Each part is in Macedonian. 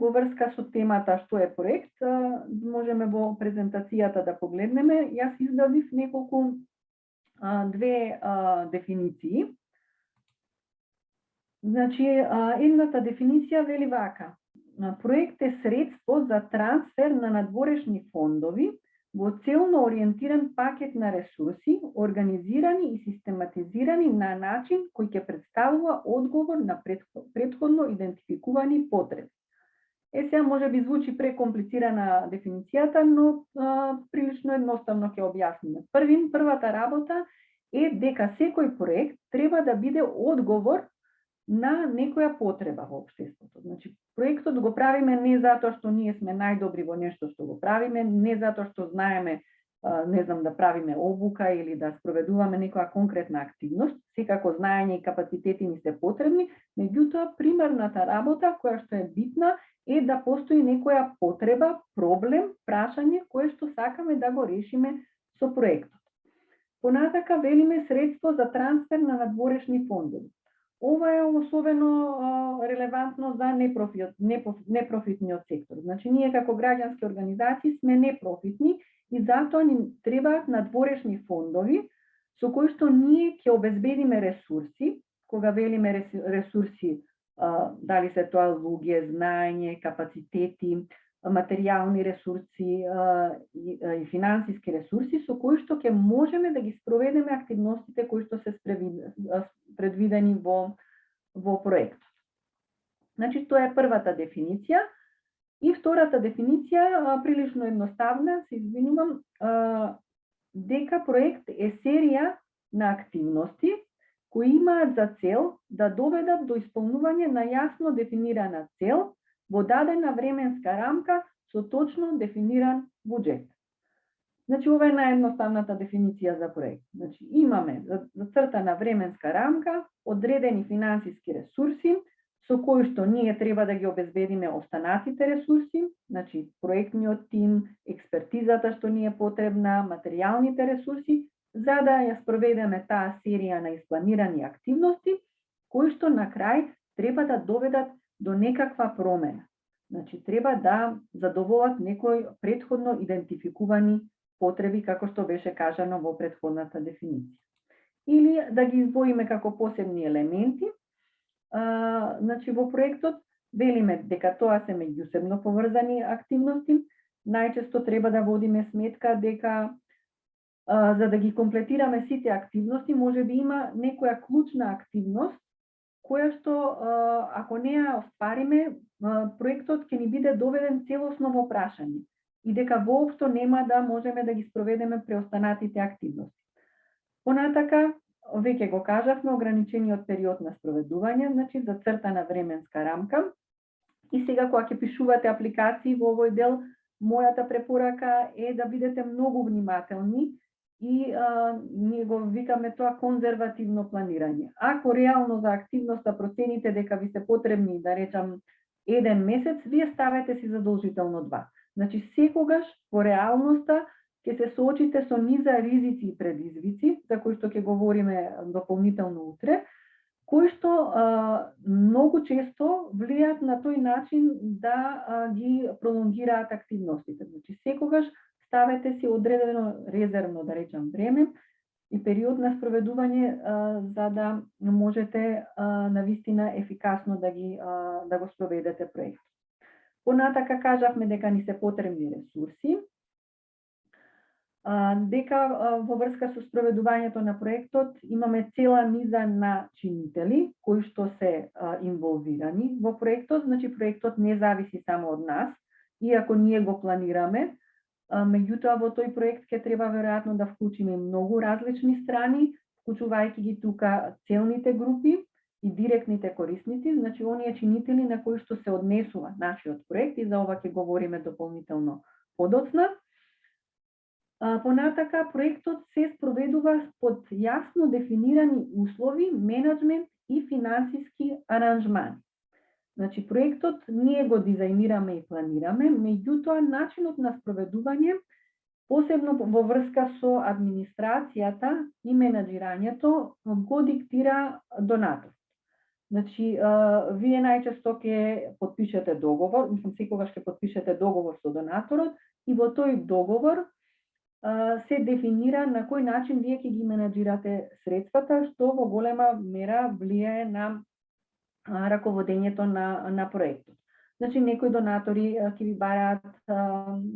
во врска со темата што е проект, можеме во презентацијата да погледнеме. Јас издавив неколку две дефиниции. Значи, едната дефиниција вели вака: проект е средство за трансфер на надворешни фондови во целно ориентиран пакет на ресурси, организирани и систематизирани на начин кој ќе представува одговор на претходно идентификувани потреби. Сега може би звучи прекомплицирана дефиницијата, но прилично едноставно ќе објасниме. Првата работа е дека секој проект треба да биде одговор на некоја потреба во општеството. Значи, проектот го правиме не затоа што ние сме најдобри во нешто што го правиме, не затоа што знаеме, да правиме обука или да спроведуваме некоја конкретна активност. Секако знаење и капацитети ни се потребни, меѓутоа примерната работа која што е битна е да постои некоја потреба, проблем, прашање кое што сакаме да го решиме со проектот. Понатака велиме средство за трансфер на надворешни фондови. Ова е особено релевантно за непрофитниот сектор. Значи, ние како граѓански организации сме непрофитни и затоа ни требаат надворешни фондови со кои што ние ќе обезбедиме ресурси. Кога велиме ресурси, дали се тоа луѓе, знаење, капацитети, материјални ресурси и финансиски ресурси со кои што ќе можеме да ги спроведеме активностите кои што се предвидени во проектот. Значи, тоа е првата дефиниција. И втората дефиниција, прилично едноставна, се извинувам, дека проект е серија на активности кои имаат за цел да доведат до исполнување на јасно дефинирана цел во дадена временска рамка со точно дефиниран буџет. Значи, ова е наједноставната дефиниција за проект. Значи, имаме зацртана временска рамка, одредени финансиски ресурси, со кои што ние треба да ги обезбедиме останатите ресурси, значи проектниот тим, експертизата што ни е потребна, материјалните ресурси, за да ја спроведеме таа серија на испланирани активности, кои што на крај треба да доведат до некаква промена. Значи, треба да задоволат некои претходно идентификувани потреби, како што беше кажано во претходната дефиниција. Или да ги избоиме како посебни елементи. Значи, во проектот велиме дека тоа се меѓусебно поврзани активности. Најчесто треба да водиме сметка дека за да ги комплетираме сите активности, може би има некоја клучна активност која што, ако не ја оствариме, проектот ќе ни биде доведен целосно во прашање и дека воопшто нема да можеме да ги спроведеме преостанатите активности. Понатака, веќе го кажавме, ограничениот период на спроведување, значи зацртана временска рамка. И сега кога ќе пишувате апликации во овој дел, мојата препорака е да бидете многу внимателни и ние го викаме тоа конзервативно планирање. Ако реално за активноста процените дека ви се потребни, да речам, 1 месец, вие ставете си задолжително 2. Значи, секогаш во реалноста ќе се соочите со низа ризици и предизвици, за кои што ќе говориме дополнително утре, кои што многу често влијаат на тој начин да ги пролонгираат активностите. Значи, секогаш ставете си одредено резервно, да речам, време и период на спроведување за да можете навистина ефикасно да го спроведете проектот. Понатака кажавме дека ни се потребни ресурси, дека во врска со спроведувањето на проектот имаме цела низа на чинители кои што се инволвирани во проектот. Значи, проектот не зависи само од нас, иако ние го планираме. Меѓутоа, во тој проект ќе треба веројатно да вклучиме многу различни страни, вклучувајќи ги тука целните групи и директните корисници, значи оние чинители на кои што се однесува нашиот проект, и за ова ќе говориме дополнително подоцна. Понатака, проектот се спроведува под јасно дефинирани услови, менеджмент и финансиски аранжмани. Значи, проектот ние го дизајнираме и планираме, меѓутоа начинот на спроведување, посебно во врска со администрацијата и менеджирањето, го диктира донатор. Значи, вие најчесто ќе потпишете договор, секогаш ќе потпишете договор со донаторот и во тој договор се дефинира на кој начин вие ќе ги менаџирате средствата, што во голема мера влијае на раководењето на проектот. Значи, некои донатори ќе ви бараат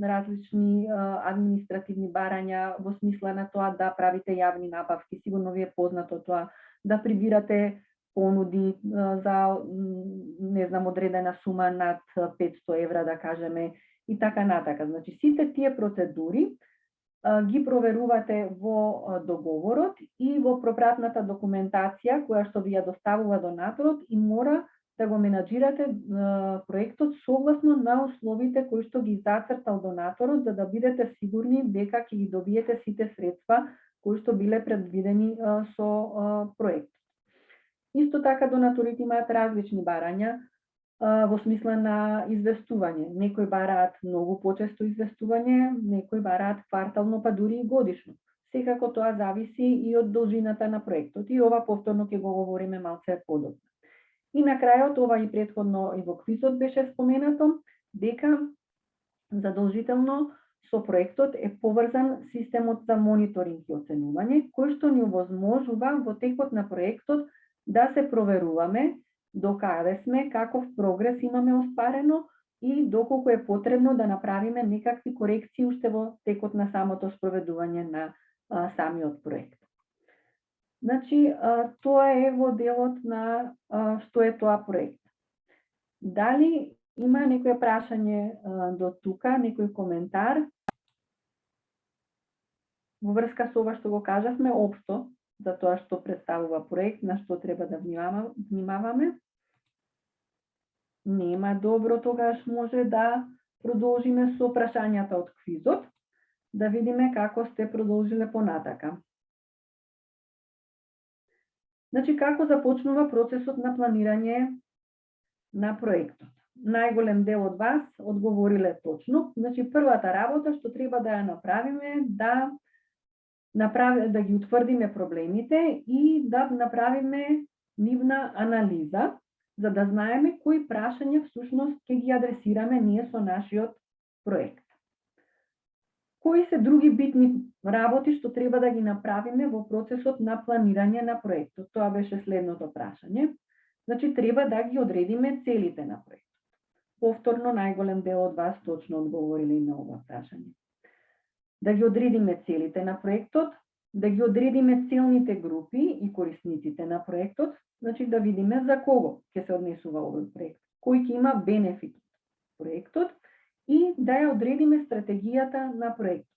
различни административни барања во смисла на тоа да правите јавни набавки, сигурно ви е познато тоа, да прибирате понуди за, не знам, одредена сума над 500 евра, да кажеме, и така натака. Значи, сите тие процедури ги проверувате во договорот и во пропратната документација која што ви ја доставува донаторот и мора да го менаџирате проектот согласно на условите кои што ги зацртал донаторот, за да бидете сигурни дека ќе ги добиете сите средства кои што биле предвидени со проектот. Исто така донаторите имаат различни барања во смисла на известување. Некои бараат многу почесто известување, некои бараат квартално, па дури и годишно. Секако тоа зависи и од должината на проектот. И ова повторно ќе го говориме малце подобро. И на крајот, ова и претходно и во квизот беше споменато, дека задолжително со проектот е поврзан системот за мониторинг и оценување, кој што ни овозможува во текот на проектот да се проверуваме докаде сме, каков прогрес имаме остварено и доколку е потребно да направиме некакви корекции уште во текот на самото спроведување на самиот проект. Значи, тоа е во делот на што е тоа проект. Дали има некој прашање до тука, некој коментар? Во врска со ова што го кажавме општо, за тоа што представува проект, на што треба да внимаваме. Нема, добро, тогаш може да продолжиме со прашањата од квизот, да видиме како сте продолжиле понатака. Значи, како започнува процесот на планирање на проектот? Најголем дел од вас одговориле точно. Значи, првата работа што треба да ја направиме да ги утврдиме проблемите и да направиме нивна анализа, за да знаеме кои прашања всушност ќе ги адресираме ние со нашиот проект. Кои се други битни работи што треба да ги направиме во процесот на планирање на проектот? Тоа беше следното прашање. Значи, треба да ги одредиме целите на проектот. Повторно, најголем дел од вас точно одговорили на ова прашање. Да ги одредиме целите на проектот, да ги одредиме целните групи и корисниците на проектот, значи да видиме за кого ќе се однесува овој проект, кој ќе има бенефит од проектот и да ја одредиме стратегијата на проектот.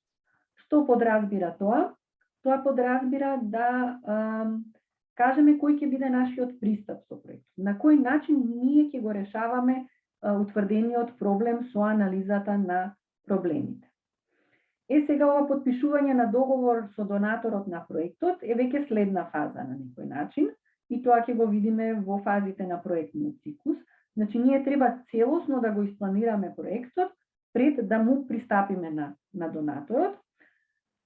Што подразбира тоа? Тоа подразбира да кажеме кој ќе биде нашиот пристап со проектот, на кој начин ние ќе го решаваме утврдениот проблем со анализата на проблемите. Сега ова подпишување на договор со донаторот на проектот е веќе следна фаза на некој начин и тоа ќе го видиме во фазите на проектниот циклус. Значи, ние треба целосно да го испланираме проектот пред да му пристапиме на донаторот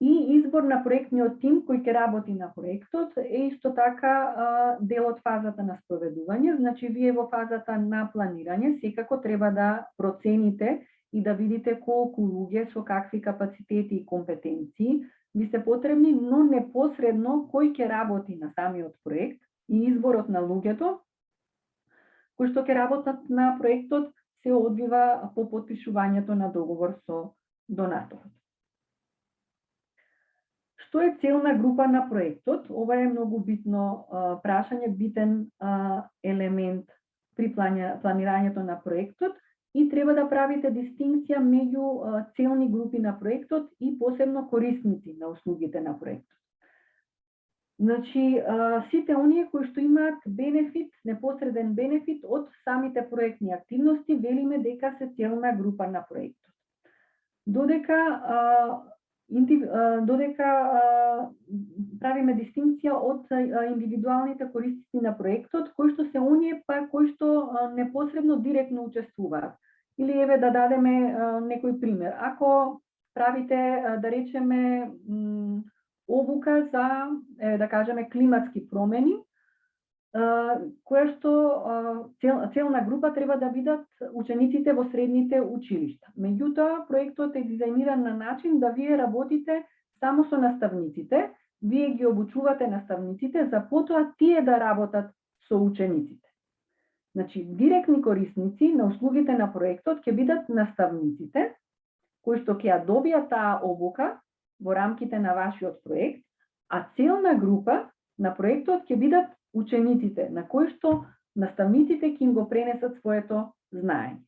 и избор на проектниот тим кој ќе работи на проектот е исто така дел од фазата на спроведување. Значи, вие во фазата на планирање секако треба да процените и да видите колку луѓе со какви капацитети и компетенции ви се потребни, но непосредно кој ќе работи на самиот проект и изборот на луѓето кои што ќе работат на проектот се одвива по потпишувањето на договор со донаторот. Што е целна група на проектот? Ова е многу битно прашање, битен елемент при планирањето на проектот и треба да правите дистинкција меѓу целни групи на проектот и посебно корисници на услугите на проектот. Значи, сите оние кои што имаат бенефит, непосреден бенефит од самите проектни активности, велиме дека се целна група на проектот. Додека правиме дистинкција од индивидуалните корисници на проектот, кои што се оние кои што непосредно директно учествуваат. Или еве да дадеме некој пример. Ако правите, да речеме, обука за, да кажеме, климатски промени, која што целна група треба да бидат учениците во средните училишта. Меѓутоа, проектот е дизајниран на начин да вие работите само со наставниците, вие ги обучувате наставниците, за потоа тие да работат со учениците. Значи, директни корисници на услугите на проектот ќе бидат наставниците, кои што ќе ја добијат таа обука во рамките на вашиот проект, а целна група на проектот ќе бидат учениците, на кои што наставниците ќе им го пренесат своето знаење.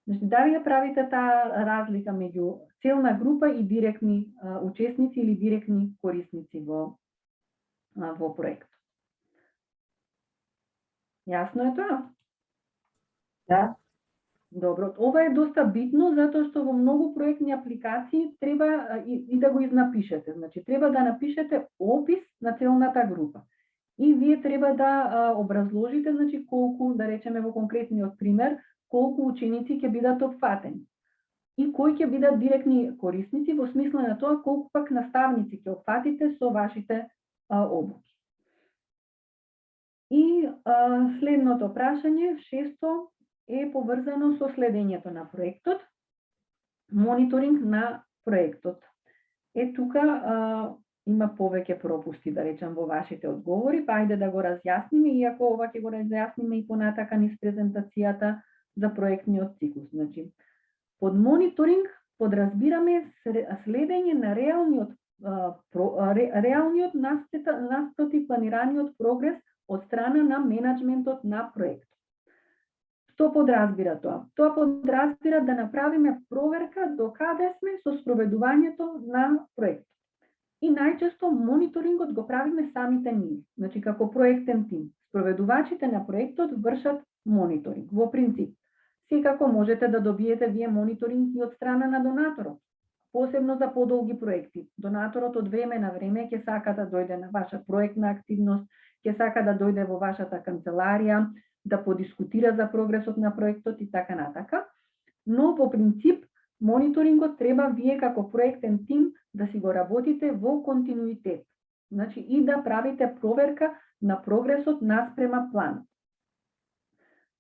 Значи, дали ја правите таа разлика меѓу целна група и директни учесници или директни корисници во проектот? Јасно е тоа? Да. Добро, ова е доста битно затоа што во многу проектни апликации треба и да го изнапишете. Значи, треба да напишете опис на целната група. И вие треба да образложите, значи, колку, да речеме во конкретниот пример, колку ученици ќе бидат опфатени. И кои ќе бидат директни корисници во смисла на тоа колку пак наставници ќе опфатите со вашите обуки. И следното прашање, шесто, е поврзано со следењето на проектот, мониторинг на проектот. Тука има повеќе пропусти, да речем, во вашите одговори, па ајде да го разјасниме, иако ова ќе го разјасниме и понатака низ презентацијата за проектниот циклус. Значи, под мониторинг подразбираме следење на реалниот наспроти планираниот прогрес од страна на менеджментот на проектот. Што подразбира тоа? Тоа подразбира да направиме проверка до каде сме со спроведувањето на проектот. И најчесто мониторингот го правиме самите ние, значи како проектен тим. Спроведувачите на проектот вршат мониторинг. Во принцип, секако можете да добиете вие мониторинг и од страна на донаторот. Посебно за подолги проекти. Донаторот од време на време ќе сака да дојде на ваша проектна активност, ќе сака да дојде во вашата канцеларија, да подискутира за прогресот на проектот и така натака. Но во принцип мониторингот треба вие како проектен тим да си го работите во континуитет. Значи и да правите проверка на прогресот наспрема план.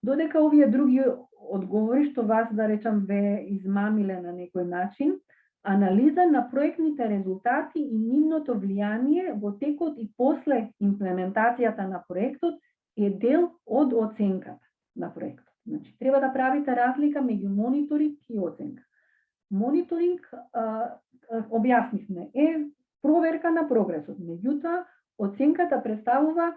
Додека овие други одговори што вас, да речам, ве измамиле на некој начин, анализа на проектните резултати и нивното влијание во текот и после имплементацијата на проектот е дел од оценката на проектот. Значи, треба да правите разлика меѓу мониторинг и оценка. Мониторинг, објаснивме, е проверка на прогресот. Меѓутоа, оценката представува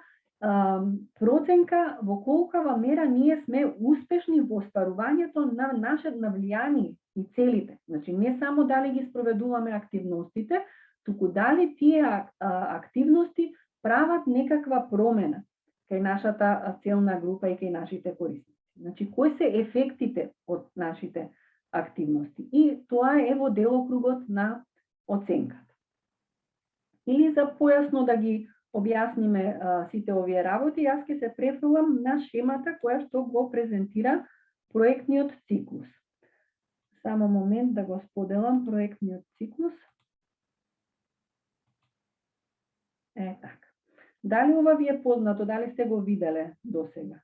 проценка во колкава мера ние сме успешни во остварувањето на нашето влијание и целите. Значи, не само дали ги спроведуваме активностите, туку дали тие активности прават некаква промена кај нашата целна група и кај нашите корисници. Значи, кои се ефектите од нашите активности? И тоа е во делокругот на оценката. Или за појасно да ги објасниме сите овие работи, јас ќе се префрлам на шемата која што го презентира проектниот циклус. Само момент да го споделам проектниот циклус. Така. Дали ова ви е познато, дали сте го виделе досега?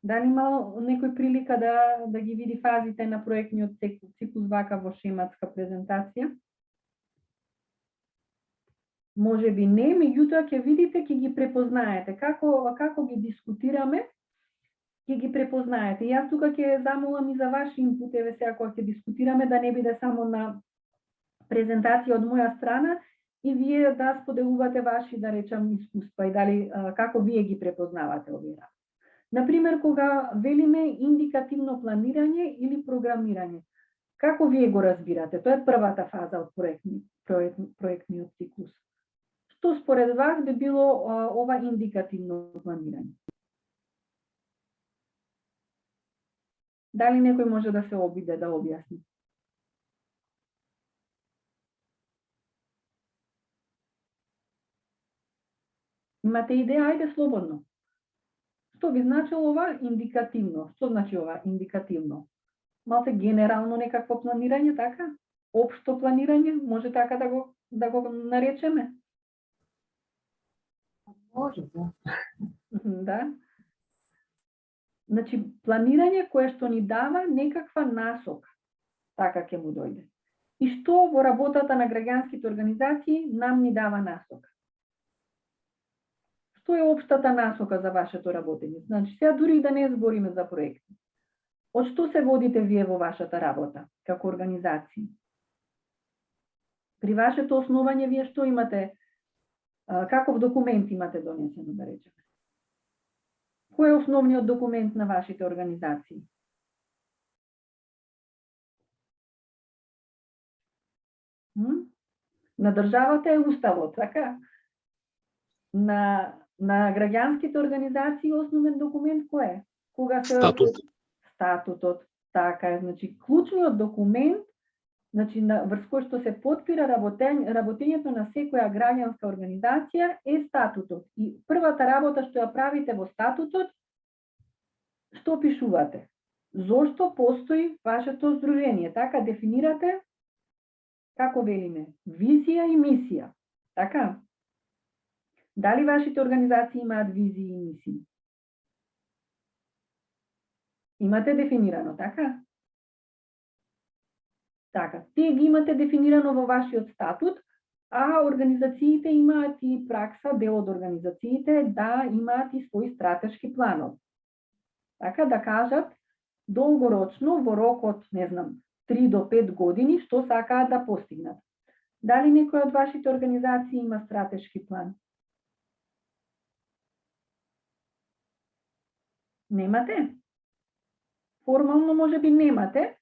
Дали имал некој прилика да ги види фазите на проектниот циклус вака во шематска презентација? Може би не, меѓутоа ќе видите, ќе ги препознаете. Како ги дискутираме, ќе ги препознаете. Јас тука ќе замолам и за ваш инпут, еве сега кога ќе дискутираме, да не биде само на презентација од моја страна и вие да споделувате ваши, да речам, искуства и дали како вие ги препознавате овие работи. Например, кога велиме индикативно планирање или програмирање, како вие го разбирате? Тоа е првата фаза од проектниот циклус. Што според вас би било ова индикативно планирање? Дали некој може да се обиде да објасни? Имате идеја? Ајде слободно. Што би значило ова индикативно? Што значи ова индикативно? Малце генерално некакво планирање, така? Општо планирање, може така да го наречеме? Може, да. Да. Значи, планирање кое што ни дава некаква насока, така ќе му дојде. И што во работата на граѓанските организации нам ни дава насока? Што е општата насока за вашето работење? Значи, сега дури да не збориме за проекти. Од што се водите вие во вашата работа, како организации? При вашето основање вие што имате, каков документ имате донесено, да речеме? Кој е основниот документ на вашите организации? На државата е уставот, така? На граѓанските организации основен документ кој е? Кога се статутот, така е, значи клучниот документ, значи врз кој што се потпира работењето на секоја граѓанска организација е статутот. И првата работа што ја правите во статутот, што пишувате? Зошто постои вашето здружение? Така дефинирате, како велиме, визија и мисија. Така? Дали вашите организации имаат визии и мисии? Имате дефинирано, така? Така, те ги имате дефинирано во вашиот статут, а организациите имаат и пракса, дел од организациите, да имаат и своји стратешки планови. Така да кажат, долгорочно, во рокот, не знам, 3 до 5 години, што сакаат да постигнат. Дали некој од вашите организации има стратешки план? Немате? Формално може би немате,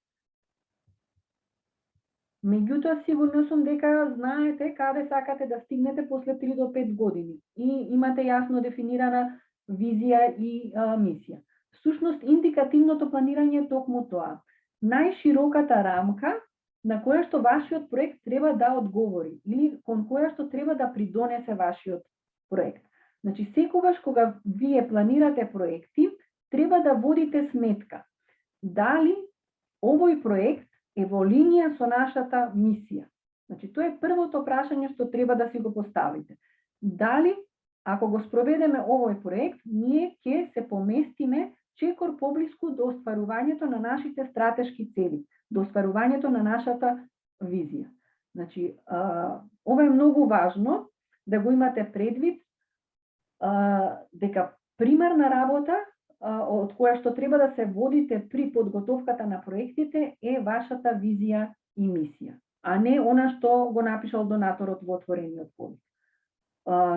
меѓутоа сигурно сум дека знаете каде сакате да стигнете после 3 до 5 години и имате јасно дефинирана визија и мисија. Всушност, индикативното планирање е токму тоа. Најшироката рамка на која што вашиот проект треба да одговори или кон која што треба да придонесе вашиот проект. Значи, секогаш кога вие планирате проекти, треба да водите сметка дали овој проект е во линија со нашата мисија. Значи, тоа е првото прашање што треба да си го поставите. Дали, ако го спроведеме овој проект, ние ќе се поместиме чекор поблиску до остварувањето на нашите стратешки цели, до остварувањето на нашата визија. Значи, ова е многу важно да го имате предвид, дека примерна работа од која што треба да се водите при подготовката на проектите е вашата визија и мисија, а не она што го напишал донаторот во отворениот повик.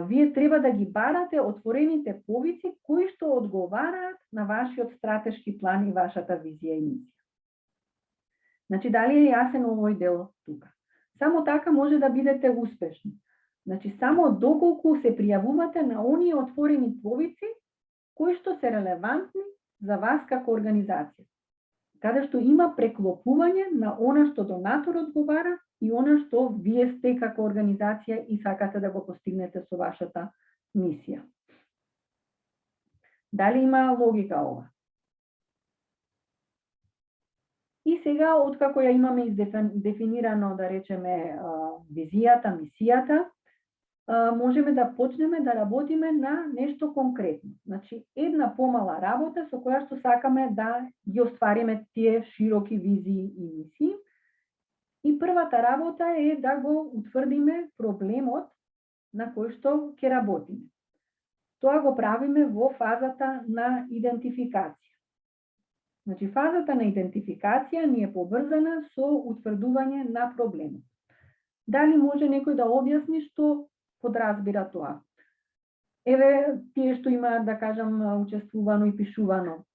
Вие треба да ги барате отворените повици кои што одговараат на вашиот стратешки план и вашата визија и мисија. Значи, дали е јасен овој дел тука? Само така може да бидете успешни. Значи, само доколку се пријавувате на оние отворени повици кои што се релевантни за вас како организација, каде што има преклопување на она што донатор одговара и она што вие сте како организација и сакате да го постигнете со вашата мисија. Дали има логика ова? И сега, откако ја имаме дефинирано, да речеме, визијата, мисијата, можеме да почнеме да работиме на нешто конкретно. Значи, една помала работа со која што сакаме да ги оствариме тие широки визии и мисии. И првата работа е да го утврдиме проблемот на кој што ќе работиме. Тоа го правиме во фазата на идентификација. Значи, фазата на идентификација ни е поврзана со утврдување на проблемот. Дали може некој да објасни што подразбира тоа? Еве, тие што имаат, да кажам, учествувано и пишувано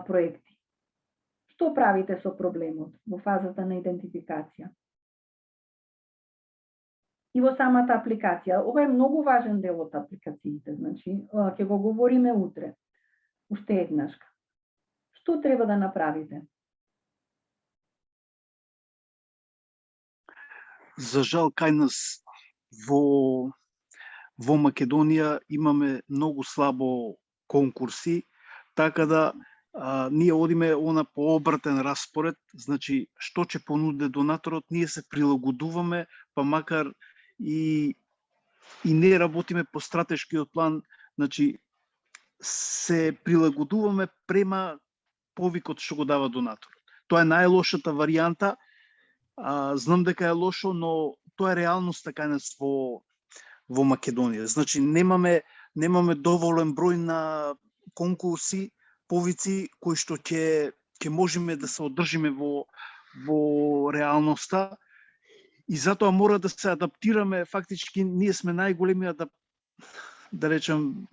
проекти. Што правите со проблемот во фазата на идентификација? И во самата апликација. Ова е многу важен дел од апликациите, значи, ќе го говориме утре. Уште еднашка. Што треба да направите? За жал, кај нас во Македонија имаме многу слабо конкурси, така да ние одиме она по обратен распоред, значи што ќе понуди донаторот, ние се прилагодуваме, па макар и не работиме по стратешкиот план, Значи, се прилагодуваме према повикот што го дава донаторот. Тоа е најлошата варијанта. Знам дека е лошо, но тоа е реалноста кај нас во Македонија. Значи, немаме доволен број на конкурси, повици кои што ќе можеме да се одржиме во реалноста, и затоа мора да се адаптираме. Фактички ние сме најголемиот, да речем,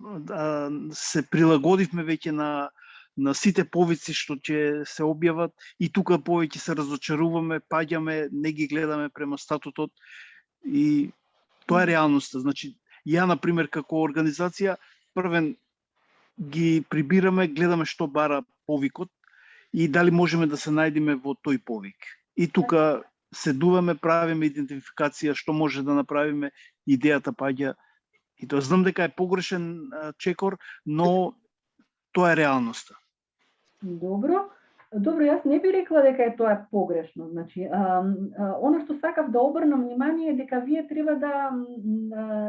се прилагодивме веќе на сите повици што ќе се објават, и тука повеќе се разочаруваме, паѓаме, не ги гледаме према статутот, и тоа е реалноста. Значи, ја, например, како организација, првен ги прибираме, гледаме што бара повикот и дали можеме да се најдеме во тој повик. И тука седуваме, правиме идентификација што може да направиме, идејата паѓа. И тоа знам дека е погрешен чекор, но тоа е реалноста. Добро, јас не би рекла дека е тоа погрешно. Значи, она што сакав да обрнам внимание е дека вие треба да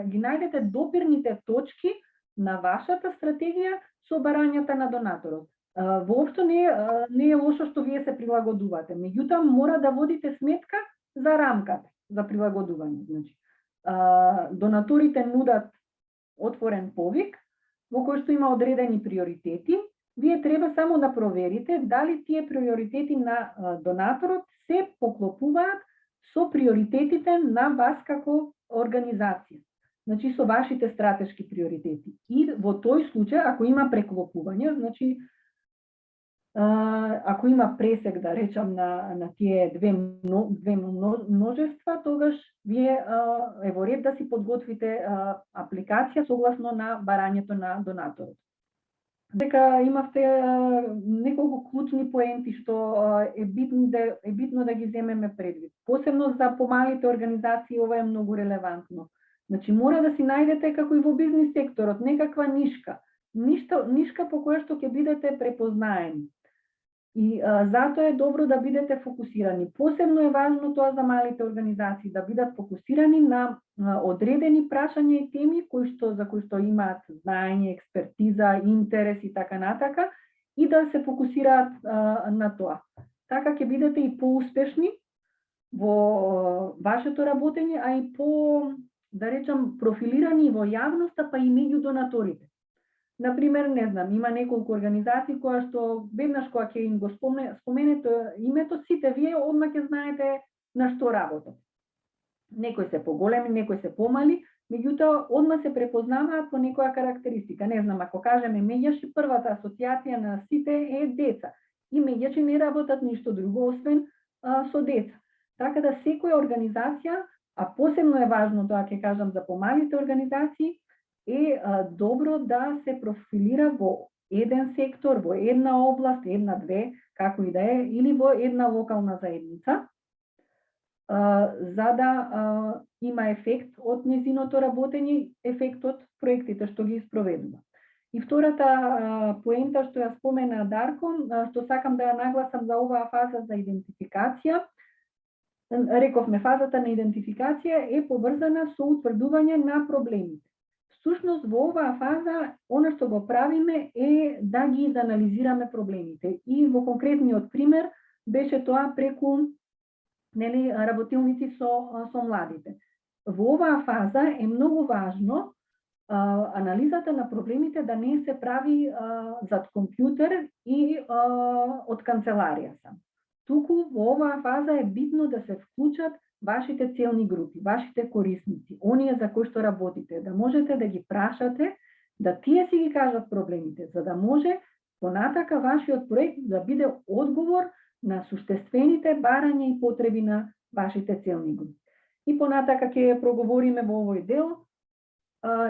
ги најдете допирните точки на вашата стратегија со барањата на донаторот. Воопшто не е лошо што вие се прилагодувате, меѓутоа мора да водите сметка за рамката за прилагодување. Значи, донаторите нудат отворен повик во кој што има одредени приоритети. Вие треба само да проверите дали тие приоритети на донаторот се поклопуваат со приоритетите на вас како организација. Значи, со вашите стратешки приоритети. И во тој случај, ако има преклопување, значи, ако има пресек, да речам, на тие две множества, тогаш вие е во ред да си подготвите апликација согласно на барањето на донаторот. Дека имавте неколку клучни поенти што е битно да ги земеме предвид. Посебно за помалите организации ова е многу релевантно. Значи, мора да си најдете, како и во бизнис секторот, некаква нишка по која што ќе бидете препознаени. И затоа е добро да бидете фокусирани. Посебно е важно тоа за малите организации, да бидат фокусирани на одредени прашања и теми за кои што имаат знаење, експертиза, интерес и така натака, и да се фокусираат на тоа. Така ќе бидете и поуспешни во вашето работење, а и да речам, профилирани во јавноста, па и меѓу донаторите. Например, не знам, има неколку организации која што веднаш кога ќе им го споменете името, сите вие одма ќе знаете на што работат. Некои се поголеми, некои се помали, меѓутоа одма се препознаваат по некоја карактеристика. Не знам, ако кажеме меѓаши, првата асоциација на сите е деца. И меѓачи не работат ништо друго освен со деца. Така да секоја организација, а посебно е важно тоа ќе кажам за помалите организации, е добро да се профилира во еден сектор, во една област, една-две, како и да е, или во една локална заедница, за да има ефект од незиното работење, ефект од проектите што ги спроведува. И втората поента што ја спомена Дарко, што сакам да ја нагласам за оваа фаза за идентификација, рековме, фазата на идентификација е поврзана со утврдување на проблемите. Всушност, во оваа фаза, она што го правиме е да ги анализираме проблемите. И во конкретниот пример беше тоа преку работилници со младите. Во оваа фаза е многу важно анализата на проблемите да не се прави зад компјутер и од канцеларија сам. Туку во оваа фаза е битно да се вклучат вашите целни групи, вашите корисници, оние за кои што работите, да можете да ги прашате, да тие си ги кажат проблемите, за да може понатака вашиот проект да биде одговор на суштествените барања и потреби на вашите целни групи. И понатака ќе проговориме во овој дел.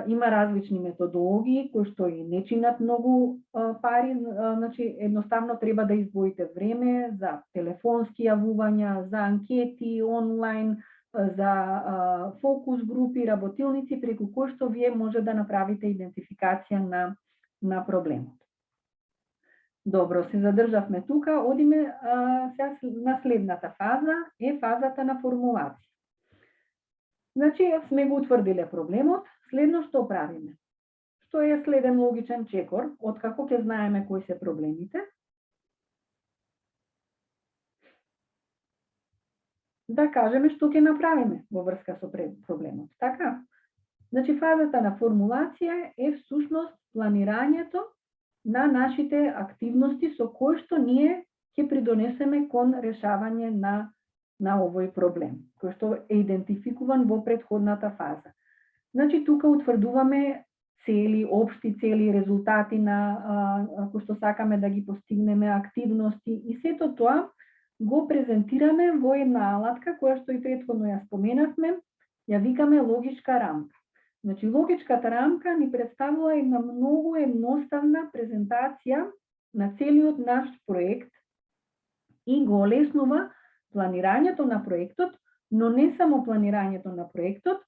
Има различни методологии кои што и не чинат многу пари, значи едноставно треба да издвоите време за телефонски јавувања, за анкети онлайн, за фокус групи, работилници преку кои што вие може да направите идентификација на проблемот. Добро, се задржавме тука, одиме сега на следната фаза, е фазата на формулација. Значи, сме го утврдиле проблемот, следно што правиме? што е следен логичен чекор, откако ќе знаеме кои се проблемите, да кажеме што ќе направиме во врска со проблемот. Така? Значи, фазата на формулација е всушност планирањето на нашите активности со кои што ние ќе придонесеме кон решавање на овој проблем, кој што е идентификуван во претходната фаза. Значи, тука утврдуваме цели, општи цели, резултати на кои што сакаме да ги постигнеме, активности и сето тоа го презентираме во една алатка која што и претходно ја споменавме, ја викаме логичка рамка. Значи, логичката рамка ни представува една многу едноставна презентација на целиот наш проект и го олеснува планирањето на проектот, но не само планирањето на проектот,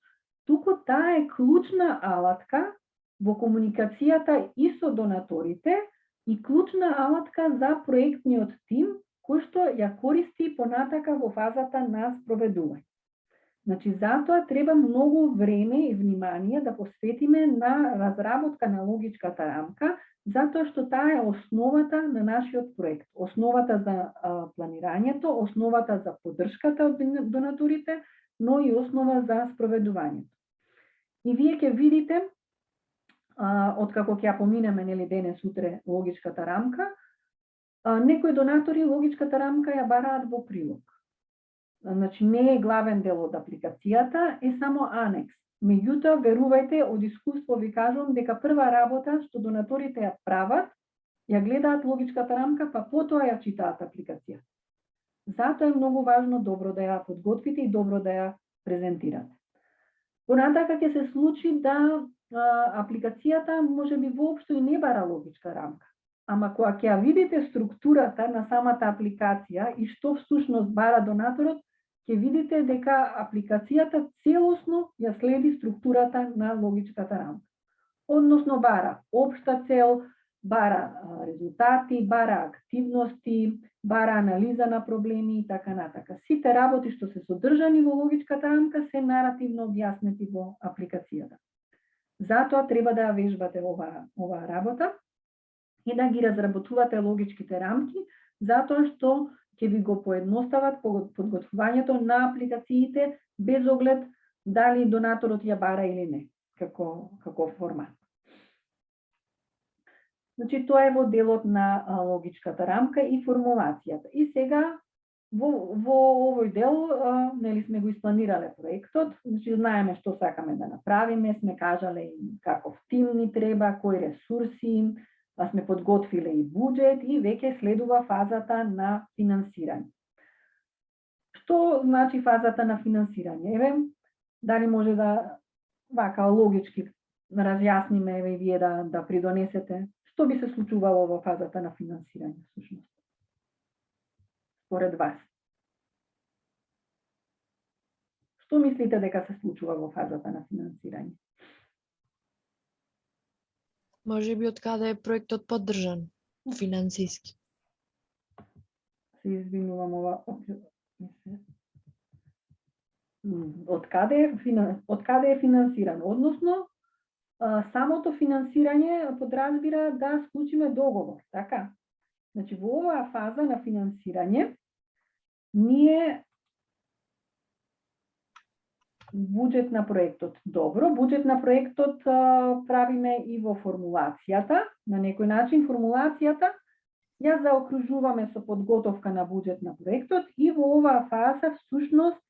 туку таа е клучна алатка во комуникацијата и со донаторите и клучна алатка за проектниот тим кој што ја користи понатака во фазата на спроведување. Значи, затоа треба многу време и внимание да посветиме на разработка на логичката рамка, затоа што таа е основата на нашиот проект, основата за планирањето, основата за поддршката од донаторите, но и основа за спроведувањето. И вие ќе видите, откако ќе ја поминеме денес утре логичката рамка, некои донатори логичката рамка ја бараат во прилог. Значи, не е главен дел од апликацијата, е само анекс. Меѓутоа, верувајте, од искуство ви кажувам дека прва работа што донаторите ја прават, ја гледаат логичката рамка, па потоа ја читаат апликацијата. Затоа е многу важно добро да ја подготвите и добро да ја презентирате. Понатака ќе се случи да апликацијата можеби воопшто и не бара логичка рамка. Ама кога ќе ја видите структурата на самата апликација и што всушност бара донаторот, ќе видите дека апликацијата целосно ја следи структурата на логичката рамка. Односно бара општа цел, бара резултати, бара активности, бара анализа на проблеми и така натака. Сите работи што се содржани во логичката рамка се наративно објаснети во апликацијата. Затоа треба да ја вежбате оваа работа и да ги разработувате логичките рамки, затоа што ќе ви го поедностават подготвувањето на апликациите без оглед дали донаторот ја бара или не, како формат. Значи, тоа е во делот на логичката рамка и формулацијата. И сега, во овој дел, нели сме го испланирале проектот, значи знаеме што сакаме да направиме, сме кажале каков тим ни треба, кои ресурси, сме подготвиле и буџет и веќе следува фазата на финансирање. Што значи фазата на финансирање? Еве, дали може да вака логички разјасниме, еве вие да придонесете што би се случувало во фазата на финансирање всушност? Според вас. Што мислите дека се случува во фазата на финансирање? Може би од каде е проектот поддржан финансиски. Се извинувам од каде е финансиран? Односно, самото финансирање подразбира да склучиме договор, така? Значи, во оваа фаза на финансирање, ние буџет на проектот. Добро, буџет на проектот правиме и во формулацијата. На некој начин формулацијата ја заокружуваме со подготовка на буџет на проектот и во оваа фаза всушност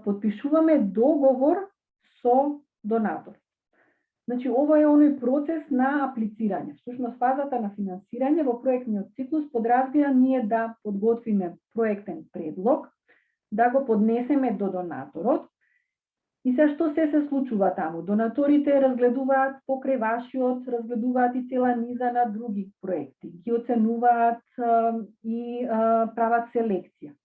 подпишуваме договор со донатор. Значи, ова е оној процес на аплицирање. Всушност, фазата на финансирање во проектниот циклус подразбира ние да подготвиме проектен предлог, да го поднесеме до донаторот. И се што се случува таму? Донаторите разгледуваат покрај вашиот, разгледуваат и цела низа на други проекти, ги оценуваат и прават селекција.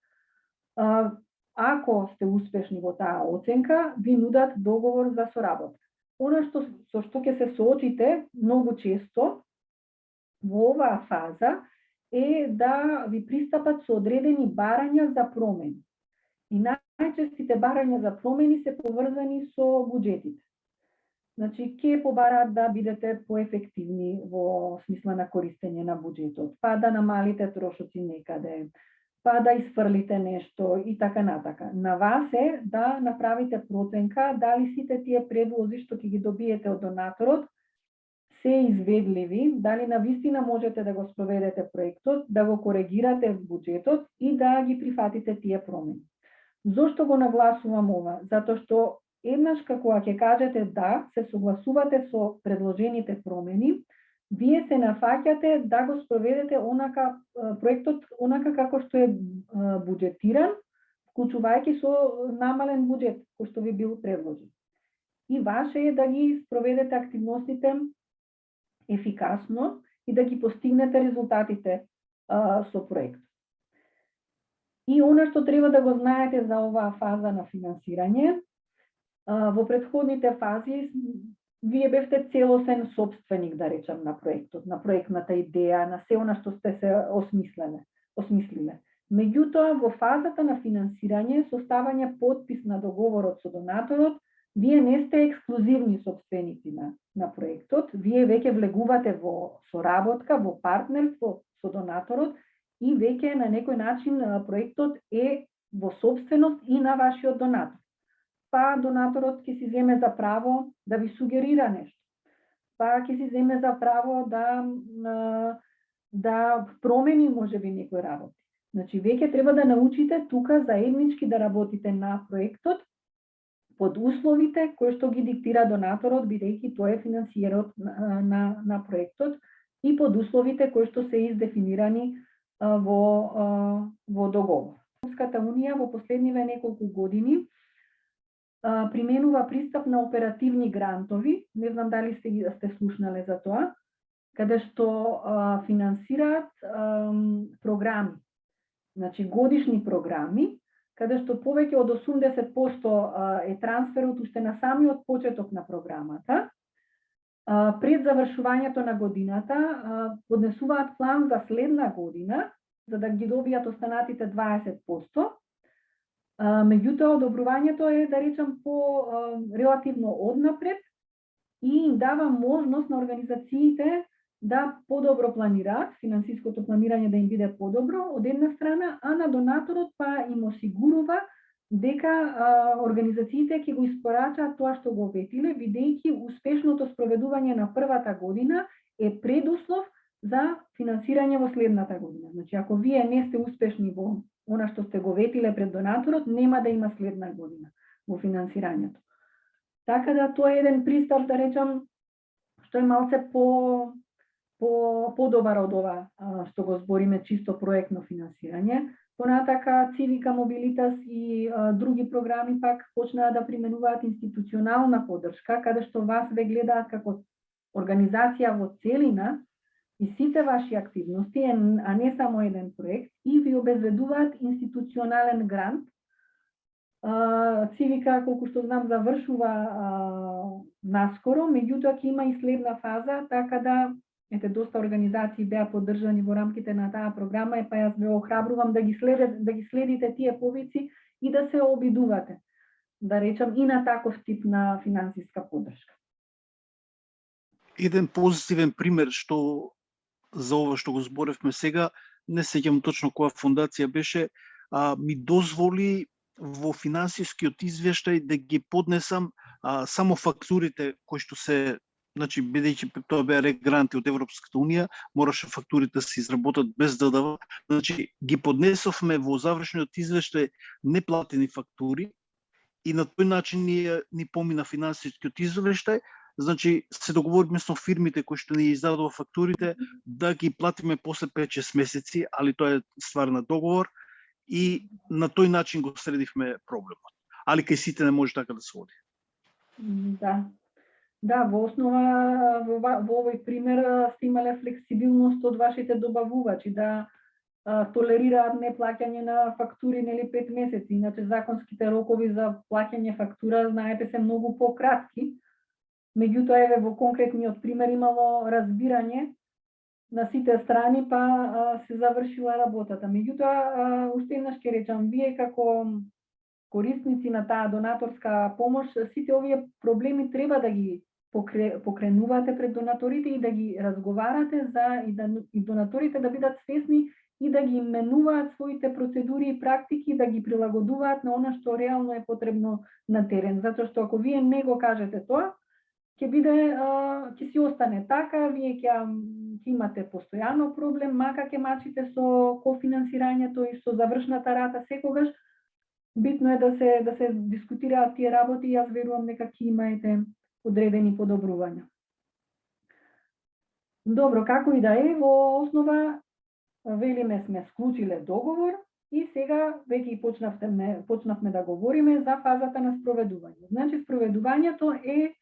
Ако сте успешни во таа оценка, ви нудат договор за соработка. Она со што ќе се соочите многу често во оваа фаза е да ви пристапат со одредени барања за промени. И најчестите барања за промени се поврзани со буџетите. Значи, ќе побараат да бидете поефективни во смисла на користење на буџетот, па да намалите трошоци некаде, па да isфрлите нешто и така натака. На вас е да направите проценка дали сите тие предлози што ќе ги добиете од донаторот се изведливи, дали навистина можете да го спроведете проектот, да го коригирате буџетот и да ги прифатите тие промени. Зошто го нагласувам ова? Затоа што еднаш како ќе кажете да, се согласувате со предложените промени, вие се нафаќате да го спроведете проектот онака како што е буџетиран, вклучувајќи со намален буџет кој што ви бил предложен. И ваше е да ги спроведете активностите ефикасно и да ги постигнете резултатите со проектот. И она што треба да го знаете за оваа фаза на финансирање, во претходните фази вие бевте целосен собственик, да речам, на проектот, на проектната идеја, на се она што сте се осмислиле. Меѓутоа, во фазата на финансирање, составање подпис на договорот со донаторот, вие не сте ексклузивни собственици на проектот, вие веќе влегувате во соработка, во партнерство со донаторот и веќе на некој начин проектот е во собственост и на вашиот донатор. Па донаторот ќе си земе за право да ви сугерира нешто. Па ќе си земе за право да промени можеби некој работи. Значи, веќе треба да научите тука заеднички да работите на проектот под условите кои што ги диктира донаторот, бидејќи тој е финансиерот на проектот и под условите кои што се издефинирани во договор. Европската унија во последниве неколку години применува пристап на оперативни грантови, не знам дали сте слушнале за тоа, каде што финансираат програми, значи годишни програми, каде што повеќе од 80% е трансферот уште на самиот почеток на програмата. Пред завршувањето на годината поднесуваат план за следна година, за да ги добијат останатите 20%. Меѓутоа, одобрувањето е, да речам, релативно однапред и им дава можност на организациите да подобро планираат, финансиското планирање да им биде подобро од една страна, а на донаторот па им осигурува дека организациите ќе го испорачаат тоа што го ветиле, бидејќи успешното спроведување на првата година е предуслов за финансирање во следната година. Значи, ако вие не сте успешни во она што сте го ветиле пред донаторот, нема да има следна година во финансирањето. Така да тоа е еден пристап, да речам, што е малце подобар од ова што го збориме чисто проектно финансирање. Понатака Цивика Мобилитас и други програми пак почнаа да применуваат институционална поддршка, каде што вас ве гледаат како организација во целина и сите ваши активности, а не само еден проект, и ви обезбедуваат институционален грант. Цивика, колку што знам, завршува наскоро, меѓутоа ќе има и следна фаза, така да доста организации беа поддржани во рамките на таа програма, па јас ве охрабрувам да ги следите тие повици и да се обидувате, да речам, и на таков тип на финансиска поддршка. Еден позитивен пример што за ова што го зборевме сега, не сеќам точно која фондација беше, ми дозволи во финансискиот извештај да ги поднесам само фактурите кои што се, значи бидејќи тоа беа гранти од Европската унија, мораше фактурите да се изработат без ДДВ. Значи ги поднесовме во завршниот извештај неплатени фактури и на тој начин ни помина финансискиот извештај. Значи се договоривме со фирмите кои што ни издадува фактурите да ги платиме после 5-6 месеци, али тоа е ствар на договор и на тој начин го средивме проблемот. Али кај сите не може така да се оди. Да, во основа во овој пример сте имале флексибилност од вашите добавувачи да толерираат неплаќање на фактури 5 месеци, иначе законските рокови за плаќање фактура, знаете, се многу пократки. Меѓутоа, во конкретниот пример имало разбирање на сите страни, па се завршила работата. Меѓутоа, уште еднаш ќе речам, вие како корисници на таа донаторска помош, сите овие проблеми треба да ги покренувате пред донаторите и да ги разговарате и донаторите да бидат свесни и да ги именуваат своите процедури и практики, да ги прилагодуваат на она што реално е потребно на терен. Затоа што ако вие не го кажете тоа, ќе си остане така, вие ќе имате постојано проблем, мака ќе мачите со кофинансирањето и со завршната рата секогаш. Битно е да се дискутираат тие работи и јас верувам дека ќе имаете одредени подобрувања. Добро, како и да е, во основа велиме сме склучиле договор и сега веќе почнавме да говориме за фазата на спроведување. Значи, спроведувањето е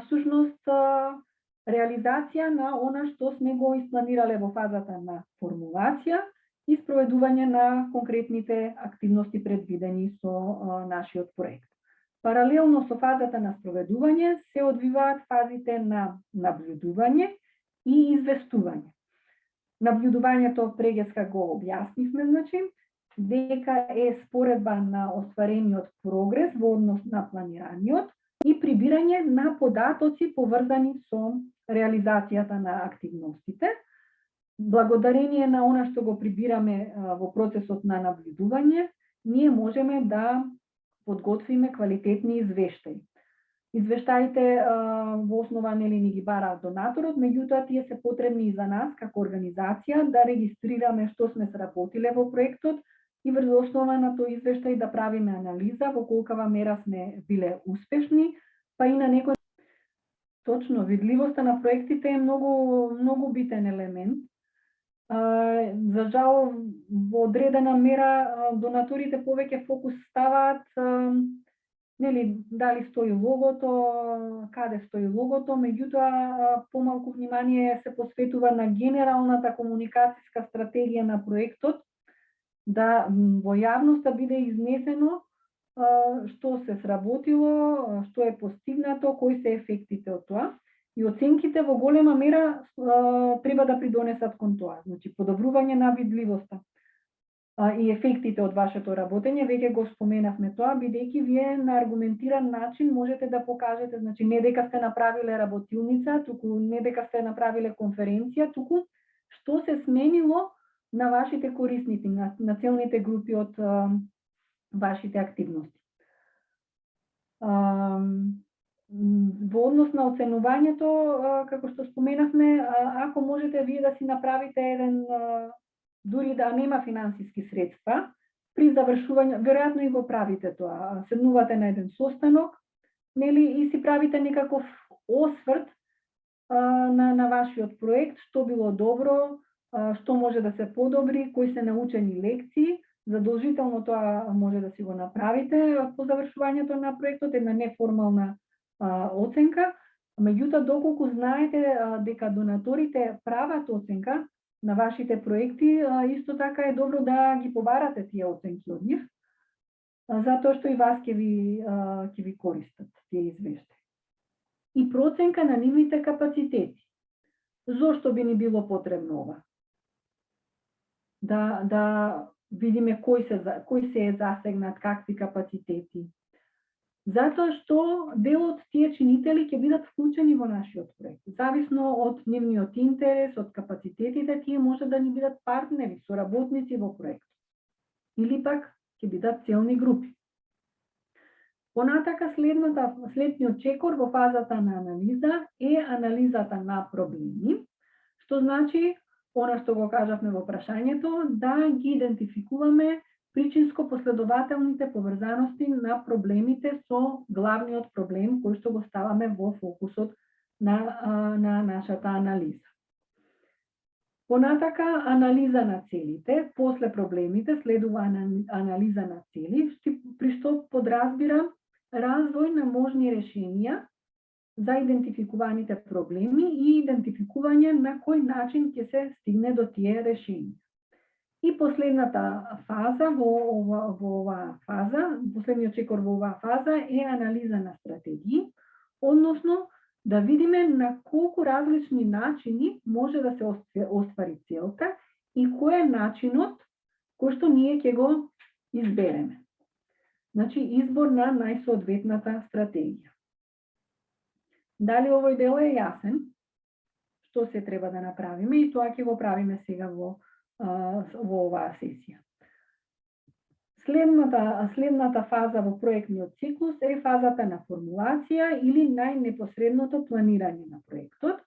сушност реализација на она што сме го испланирале во фазата на формулација и спроведување на конкретните активности предвидени со нашиот проект. Паралелно со фазата на спроведување се одвиваат фазите на наблюдување и известување. Наблюдувањето преgeска го објаснивме, значи, дека е споредба на остварениот прогрес во однос на планираниот и прибирање на податоци поврзани со реализацијата на активностите. Благодарение на она што го прибираме во процесот на наблюдување, ние можеме да подготвиме квалитетни извештаи. Извештаите во основа нели ни ги бара донаторот, меѓутоа тие се потребни и за нас како организација да регистрираме што сме сработиле во проектот и врз основа на тој извештај да правиме анализа во колкава мера сме биле успешни, па и на некој. Точно, видливоста на проектите е многу битен елемент. За жал, во одредена мера донаторите повеќе фокус ставаат нели, дали стои логото, каде стои логото, меѓутоа помалку внимание се посветува на генералната комуникацијска стратегија на проектот, да во јавноста биде изнесено што се сработило, што е постигнато, кои се ефектите од тоа. И оценките во голема мера треба да придонесат кон тоа. Значи, подобрување на видливоста и ефектите од вашето работење, веќе го споменавме тоа, бидејќи вие на аргументиран начин можете да покажете, значи не дека сте направиле работилница, туку не дека сте направиле конференција, туку што се сменило на вашите корисници, на целните групи од вашите активности. Во однос на оценувањето, како што споменавме, ако можете вие да си направите еден, дури да нема финансиски средства, при завршување, веројатно и го правите тоа, седнувате на еден состанок, нели, и си правите некаков осврт на вашиот проект, што било добро, што може да се подобри, кои се научени лекции. Задолжително тоа може да си го направите по завршувањето на проектот, една неформална оценка, меѓутоа доколку знаете дека донаторите прават оценка на вашите проекти, исто така е добро да ги побарате тие оценки од нив, затоа што и вас ќе ви користат тие извештаи. И проценка на нивните капацитети. Зошто би ни било потребно ова? Да видиме кој се е засегнат, какви капацитети. Затоа што дел од тие чинители ќе бидат вклучени во нашиот проект. Зависно од нивниот интерес, од капацитетите, тие може да ни бидат партнери, соработници во проектот. Или пак ќе бидат целни групи. Понатака следниот чекор во фазата на анализа е анализата на проблеми, што значи, она што го кажавме во прашањето, да ги идентификуваме причинско-последователните поврзаности на проблемите со главниот проблем кој што го ставаме во фокусот на нашата анализа. Понатака, анализа на целите, после проблемите следува анализа на цели, при што подразбира развој на можни решенија за идентификуваните проблеми и идентификување на кој начин ќе се стигне до тие решенија. И последната фаза последниот чекор во оваа фаза е анализа на стратегии, односно да видиме на колку различни начини може да се оствари целта и кој е начинот кој што ние ќе го избереме. Значи, избор на најсоодветната стратегија. Дали овој дел е јасен? Што се треба да направиме и тоа ќе го правиме сега во оваа сесија. Следната фаза во проектниот циклус е фазата на формулација или најнепосредното планирање на проектот.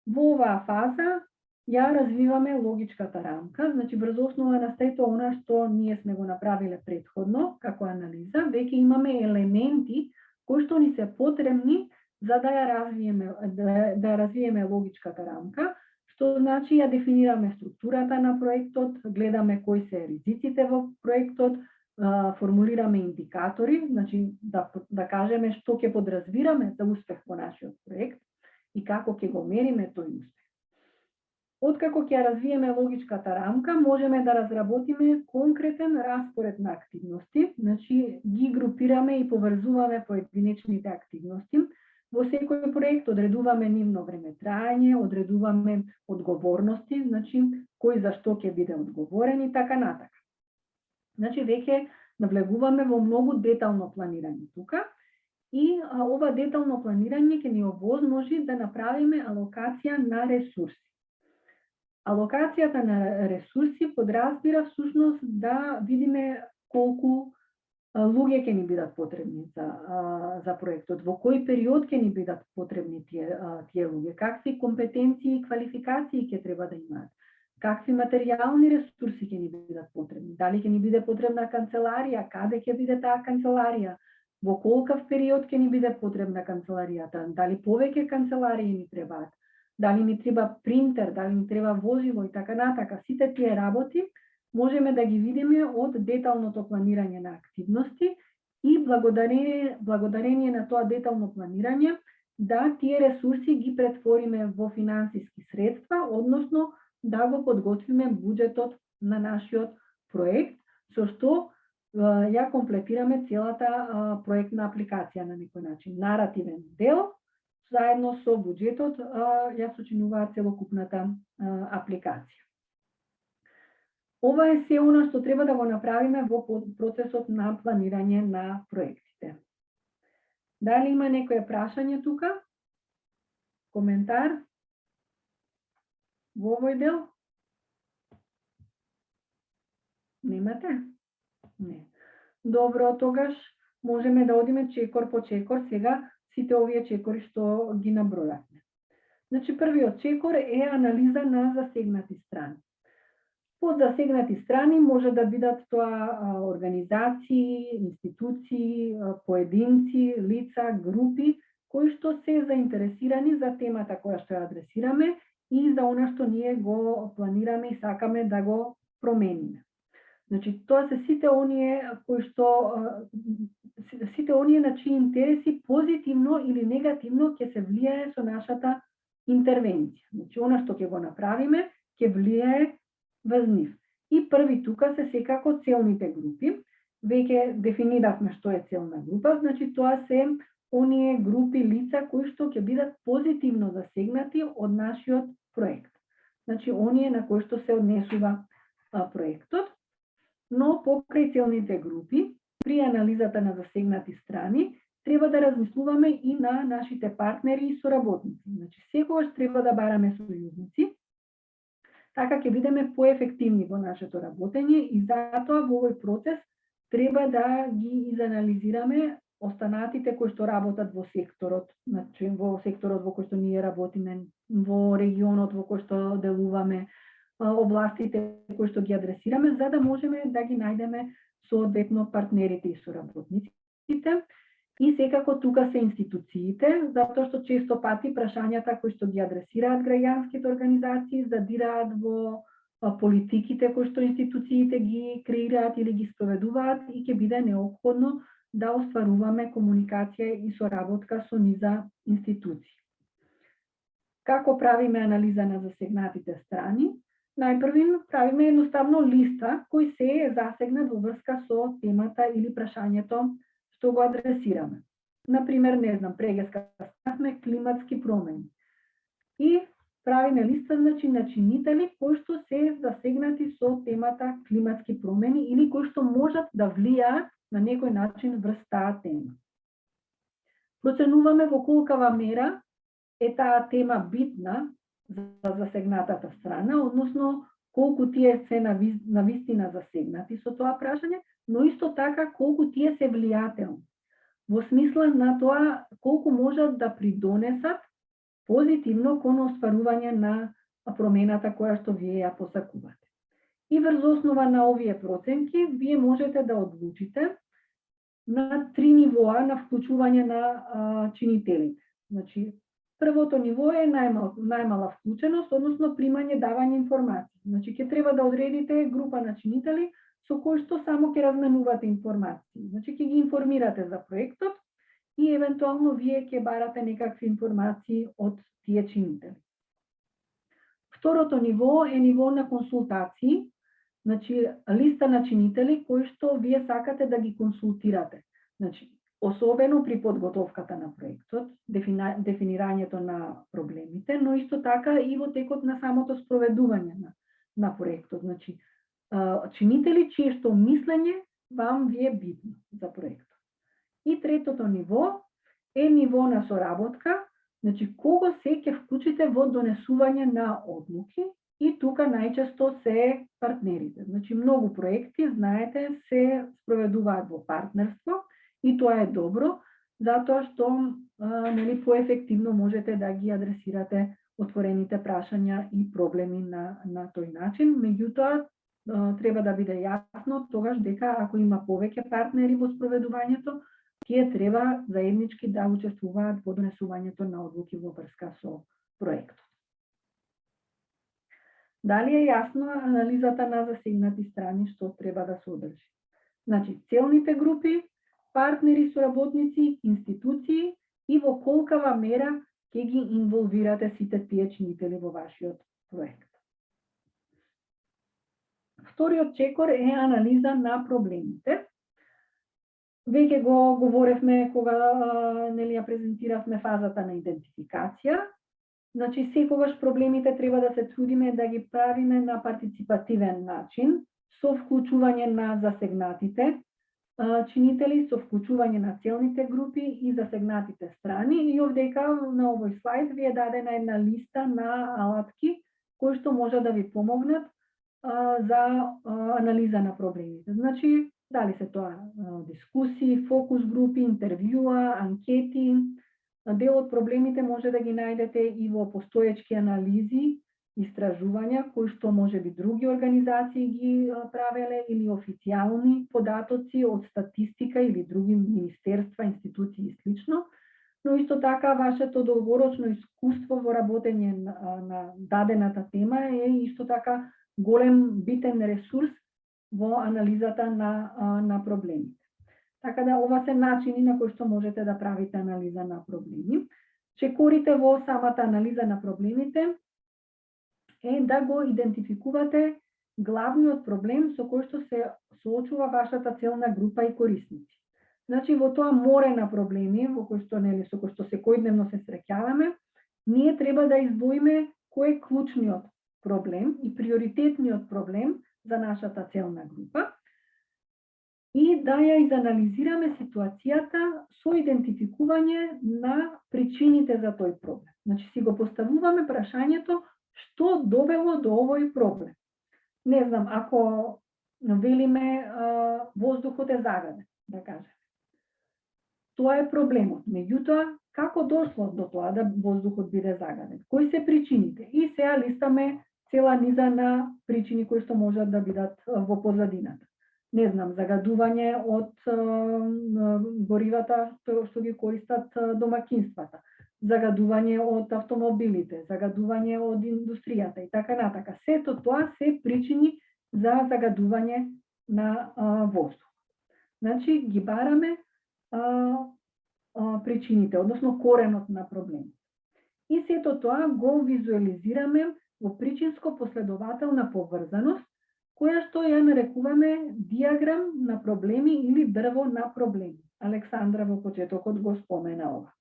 Во оваа фаза ја развиваме логичката рамка, значи врз основа на сето она што ние сме го направиле претходно како анализа, веќе имаме елементи кои што ни се потребни за да ја развиеме логичката рамка, што значи ја дефинираме структурата на проектот, гледаме кои се ризиците во проектот, формулираме индикатори, значи да кажеме што ќе подразбираме за успех во нашиот проект и како ќе го мериме тој успех. Откако ќе развиеме логичката рамка, можеме да разработиме конкретен распоред на активности, значи ги групираме и поврзуваме поединечните активности. Во секој проект одредуваме нивно време траење, одредуваме одговорности, значи кој за што ќе биде одговорен и така натака. Значи веќе навлегуваме во многу детално планирање тука и ова детално планирање ќе ни овозможи да направиме алокација на ресурси. Алокацијата на ресурси подразбира всушност да видиме колку луѓе ќе ни бидат потребни за проектот, во кој период ќе ни бидат потребни тие луѓе, какви компетенции и квалификации ќе треба да имаат, какви материјални ресурси ќе ни бидат потребни, дали ќе ни биде потребна канцеларија, каде ќе биде таа канцеларија, во колкав период ќе ни биде потребна канцеларијата, дали повеќе канцеларии ни требаат, дали ни треба принтер, дали ни треба возило и така натака. Сите тие работи можеме да ги видиме од деталното планирање на активности и благодарение на тоа детално планирање да тие ресурси ги претвориме во финансиски средства, односно да го подготвиме буџетот на нашиот проект, со што ја комплетираме целата проектна апликација на некој начин. Наративен дел заедно со буџетот ја сочинуваат целокупната апликација. Ова е се она што треба да го направиме во процесот на планирање на проектите. Дали има некое прашање тука? Коментар? Во овој дел? Немате? Не. Добро, тогаш можеме да одиме чекор по чекор сега сите овие чекори што ги набројавме. Значи, првиот чекор е анализа на засегнати страни. Под засегнати страни може да бидат тоа организации, институции, поединци, лица, групи, кои што се заинтересирани за темата која што ја адресираме и за она што ние го планираме и сакаме да го промениме. Значи, тоа се сите оние на чии интереси позитивно или негативно ќе се влијае со нашата интервенција. Значи, она што ќе го направиме, ќе влијае врз нив. И први тука се секако целните групи. Веќе дефиниравме што е целна група, значи тоа се оние групи лица кои што ќе бидат позитивно засегнати од нашиот проект. Значи, оние на кои што се однесува проектот, но покрај целните групи, при анализата на засегнати страни, треба да размислуваме и на нашите партнери и соработници. Значи, секогаш треба да бараме сојузници, така ќе бидеме поефективни во нашето работење и затоа во овој процес треба да ги изанализираме останатите кои што работат во секторот, значи во секторот во кој што ние работиме, во регионот во кој што делуваме, областите кои што ги адресираме, за да можеме да ги најдеме соодветно партнерите и соработниците. И секако тука се институциите, затоа што често пати прашањата кои што ги адресираат граѓанските организации задираат во политиките кои што институциите ги креираат или ги спроведуваат и ќе биде неопходно да остваруваме комуникација и соработка со низа институции. Како правиме анализа на засегнатите страни? Најпрво правиме едноставно листа кои се засегнат во врска со темата или прашањето што го адресираме. Например, не знам, прегеска ставме климатски промени. И правиме листа, значи, начинители кои што се засегнати со темата климатски промени или кои што можат да влијаат на некој начин врз таа тема. Проценуваме во колкава мера е таа тема битна за засегнатата страна, односно колку тие се навистина засегнати со тоа прашање, но исто така колку тие се влијателни. Во смисла на тоа колку можат да придонесат позитивно кон остварување на промената која што вие ја посакувате. И врз основа на овие проценки, вие можете да одлучите на 3 нивоа на вклучување на чинителите. Значи, првото ниво е најмала вклученост, односно примање, давање информации. Значи, ќе треба да одредите група на чинители со кои што само ќе разменувате информации. Значи, ќе ги информирате за проектот и евентуално вие ќе барате некакви информации од тие чинители. Второто ниво е ниво на консултации, значи листа на чинители кои што вие сакате да ги консултирате. Значи, особено при подготовката на проектот, дефинирањето на проблемите, но исто така и во текот на самото спроведување на проектот. Значи, чинители чие што мислење вам ви е битно за проектот. И третото ниво е ниво на соработка, значи кого се ќе вклучите во донесување на одлуки и тука најчесто се партнерите. Значи многу проекти, знаете, се спроведуваат во партнерство и тоа е добро, затоа што поефективно можете да ги адресирате отворените прашања и проблеми на тој начин. Меѓутоа, треба да биде јасно тогаш дека ако има повеќе партнери во спроведувањето, тие треба заеднички да учествуваат во донесувањето на одлуки во врска со проектот. Дали е јасно анализата на засегнати страни што треба да се одржи? Значи, целните групи, партнери, соработници, институции и во колкава мера ќе ги инволвирате сите тие чинители во вашиот проект. Вториот чекор е анализа на проблемите. Веќе го говоревме кога ја презентиравме фазата на идентификација. Значи, секогаш проблемите треба да се трудиме да ги правиме на партиципативен начин, со вклучување на засегнатите чинители, со вклучување на целните групи и засегнатите страни. И овдека на овој слайд ви е дадена една листа на алатки кои што може да ви помогнат за анализа на проблемите. Значи, дали се тоа дискусии, фокус групи, интервјуа, анкети. Дел од проблемите може да ги најдете и во постоечки анализи, истражувања, кои што може би други организации ги правеле или официјални податоци од статистика или други министерства, институции и слично. Но исто така, вашето долгорочно искуство во работење на дадената тема е исто така голем битен ресурс во анализата на проблемите. Така да, ова се начини на кои што можете да правите анализа на проблеми. Чекорите во самата анализа на проблемите е да го идентификувате главниот проблем со кој што се соочува вашата целна група и корисници. Значи, во тоа море на проблеми, во кој што, со кој што секојдневно се среќаваме, ние треба да издвоиме кој е клучниот проблем и приоритетниот проблем за нашата целна група и да ја изанализираме ситуацијата со идентификување на причините за тој проблем. Значи, си го поставуваме прашањето што довело до овој проблем. Не знам, ако велиме воздухот е загаден, да кажем. Тоа е проблемот. Меѓутоа, како дошло до тоа да воздухот биде загаден? Кои се причините? И сега листаме цела низа на причини кои што можат да бидат во позадината. Не знам, загадување од горивата што ги користат домакинствата, загадување од автомобилите, загадување од индустријата и така натака. Сето тоа се причини за загадување на воздух. Значи, ги бараме причините, односно коренот на проблемот. И сето тоа го визуализираме во причинско-последователна поврзаност, која што ја нарекуваме диаграм на проблеми или дрво на проблеми. Александра во почетокот го спомена ова.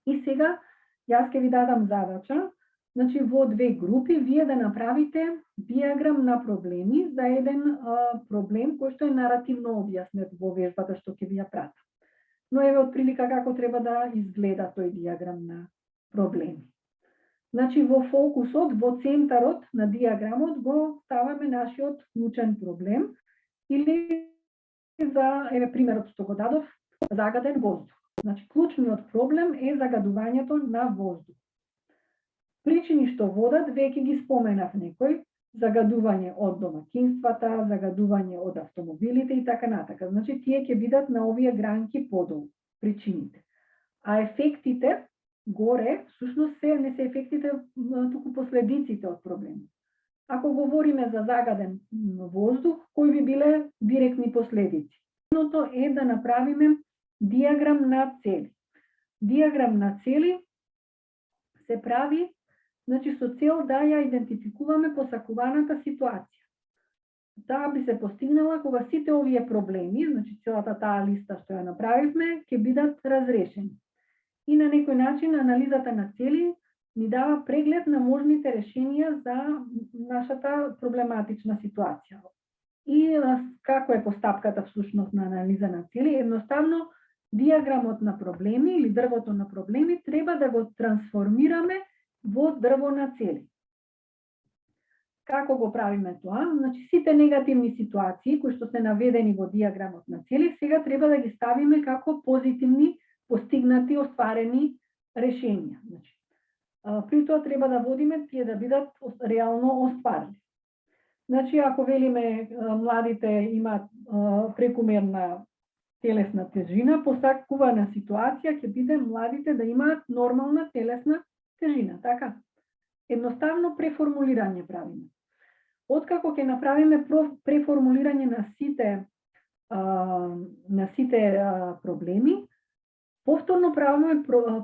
И сега, јас ќе ви дадам задача, значи во две групи, вие да направите диаграм на проблеми за еден проблем кој што е наративно објаснет во вежбата што ќе ви ја пратам. но еве отприлика како треба да изгледа тој диаграм на проблеми. Значи, во фокусот, во центарот на диаграмот го ставаме нашиот клучен проблем или за, еве примерот што го дадов, загаден воздух. Значи, клучниот проблем е загадувањето на воздух. Причини што водат, веќе ги споменав некој, загадување од домаќинствата, загадување од автомобилите и така натака. Значи, тие ќе бидат на овие гранки подолу, причините. А ефектите горе, всушност не се ефектите, туку последиците од проблемот. Ако говориме за загаден воздух, кои би биле директни последици? Едното е да направиме диаграм на цели. Диаграм на цели се прави, значи, со цел да ја идентификуваме посакуваната ситуација. Таа би се постигнала кога сите овие проблеми, значи целата таа листа што ја направивме, ќе бидат разрешени. И на некој начин анализата на цели ни дава преглед на можните решенија за нашата проблематична ситуација. И како е постапката всушност на анализа на цели? Едноставно, диаграмот на проблеми или дрвото на проблеми треба да го трансформираме во дрво на цели. Како го правиме тоа? Значи, сите негативни ситуации кои што се наведени во диаграмот на цели, сега треба да ги ставиме како позитивни, постигнати, остварени решенија. Значи, при тоа треба да водиме тие да бидат реално остварени. Значи, ако велиме младите имаат прекумерна телесна тежина, посакувана ситуација ќе биде младите да имаат нормална телесна тежина, така? Едноставно преформулирање правиме. Откако ќе направиме преформулирање на сите проблеми, повторно правиме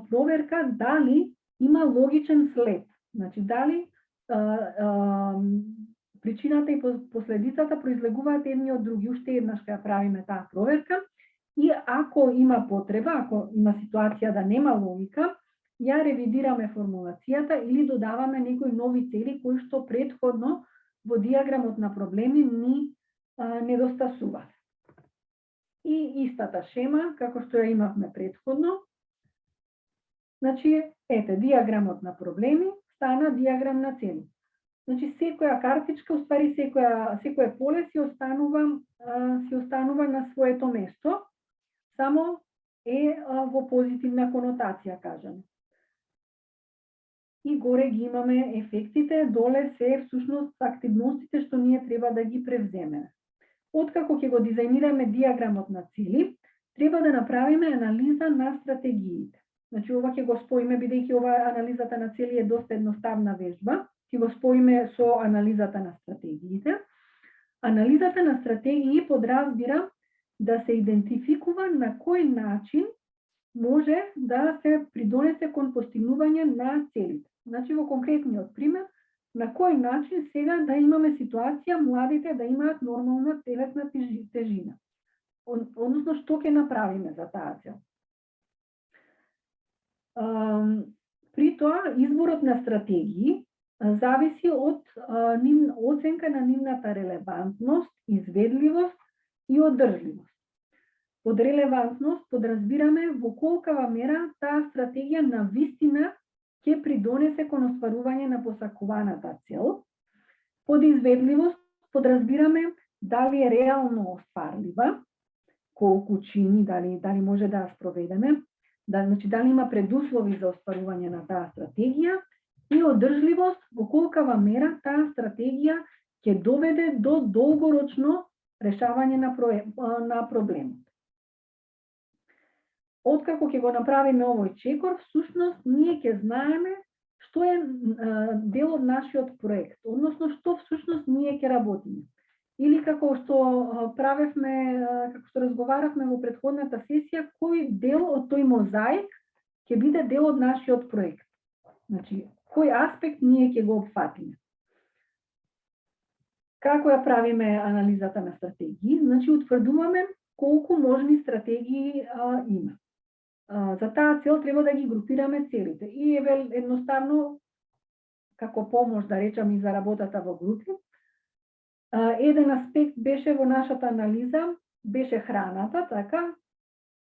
проверка дали има логичен след. Значи, дали причината и последицата произлегуваат едни од други. Уште еднаш ќе правиме таа проверка и ако има потреба, ако има ситуација да нема логика, ја ревидираме формулацијата или додаваме некои нови цели кои што претходно во диаграмот на проблеми ни недостасува. И истата шема, како што ја имавме претходно. Значи, ете, диаграмот на проблеми стана диаграм на цели. Значи, секоја картичка, уствари секоја поле си останува на своето место, само е во позитивна конотација, кажаме. И горе ги имаме ефектите, доле се всушност активностите што ние треба да ги превземеме. Откако ќе го дизајнираме диаграмот на цели, треба да направиме анализа на стратегиите. Значи, ова ќе го споиме, бидејќи ова анализата на цели е доста едноставна вежба, ќе го споиме со анализата на стратегиите. Анализата на стратегии подразбира да се идентификува на кој начин може да се придонесе кон постигнување на целите. Значи, во конкретниот пример, на кој начин сега да имаме ситуација младите да имаат нормална телесна тежина. Односно, што ќе направиме за таа цел. При тоа, изборот на стратегии зависи од оценка на нивната релевантност, изведливост и одржливост. Под релевантност подразбираме во колкава мера таа стратегија на вистина ќе придонесе кон остварување на посакуваната цел. Под изведливост подразбираме дали е реално остварлива, колку чини, дали може да ја спроведеме, значи дали има предуслови за остварување на таа стратегија, и одржливост во колкава мера таа стратегија ќе доведе до долгорочно решавање на проблемот. Откако ќе го направиме овој чекор, всушност ние ќе знаеме што е дел од нашиот проект, односно што всушност ние ќе работиме. Или како што правевме, како што разговаравме во претходната сесија, кој дел од тој мозаик ќе биде дел од нашиот проект. Значи, кој аспект ние ќе го опфатиме. Како ја правиме анализата на стратегии? Значи, утврдуваме колку можни стратегии има. За таа цел треба да ги групираме целите. И едноставно, како помош, да речам, и за работата во групи, еден аспект беше во нашата анализа, беше храната, така,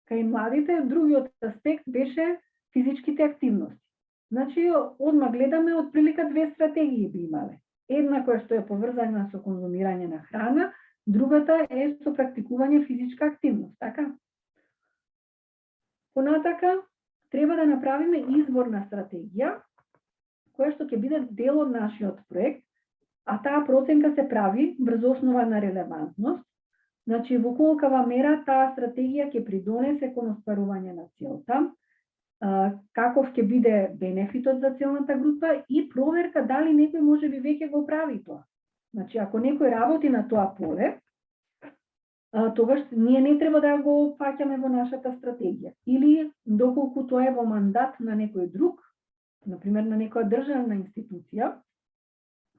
Кај младите, другиот аспект беше физичките активности. Значи, одма гледаме, од прилика две стратегии би имале. Една која што е поврзана со конзумирање на храна, другата е со практикување физичка активност, така? Понатака, треба да направиме изборна стратегија, која што ќе биде дел од нашиот проект, а таа проценка се прави врз основа на релевантност. Значи, во колкава мера таа стратегија ќе придонесе кон остварување на целта, каков ќе биде бенефитот за целната група и проверка дали некој може би веќе го прави тоа. Значи, ако некој работи на тоа поле, тогаш ние не треба да го фаќаме во нашата стратегија. Или, доколку тоа е во мандат на некој друг, например на некоја државна институција,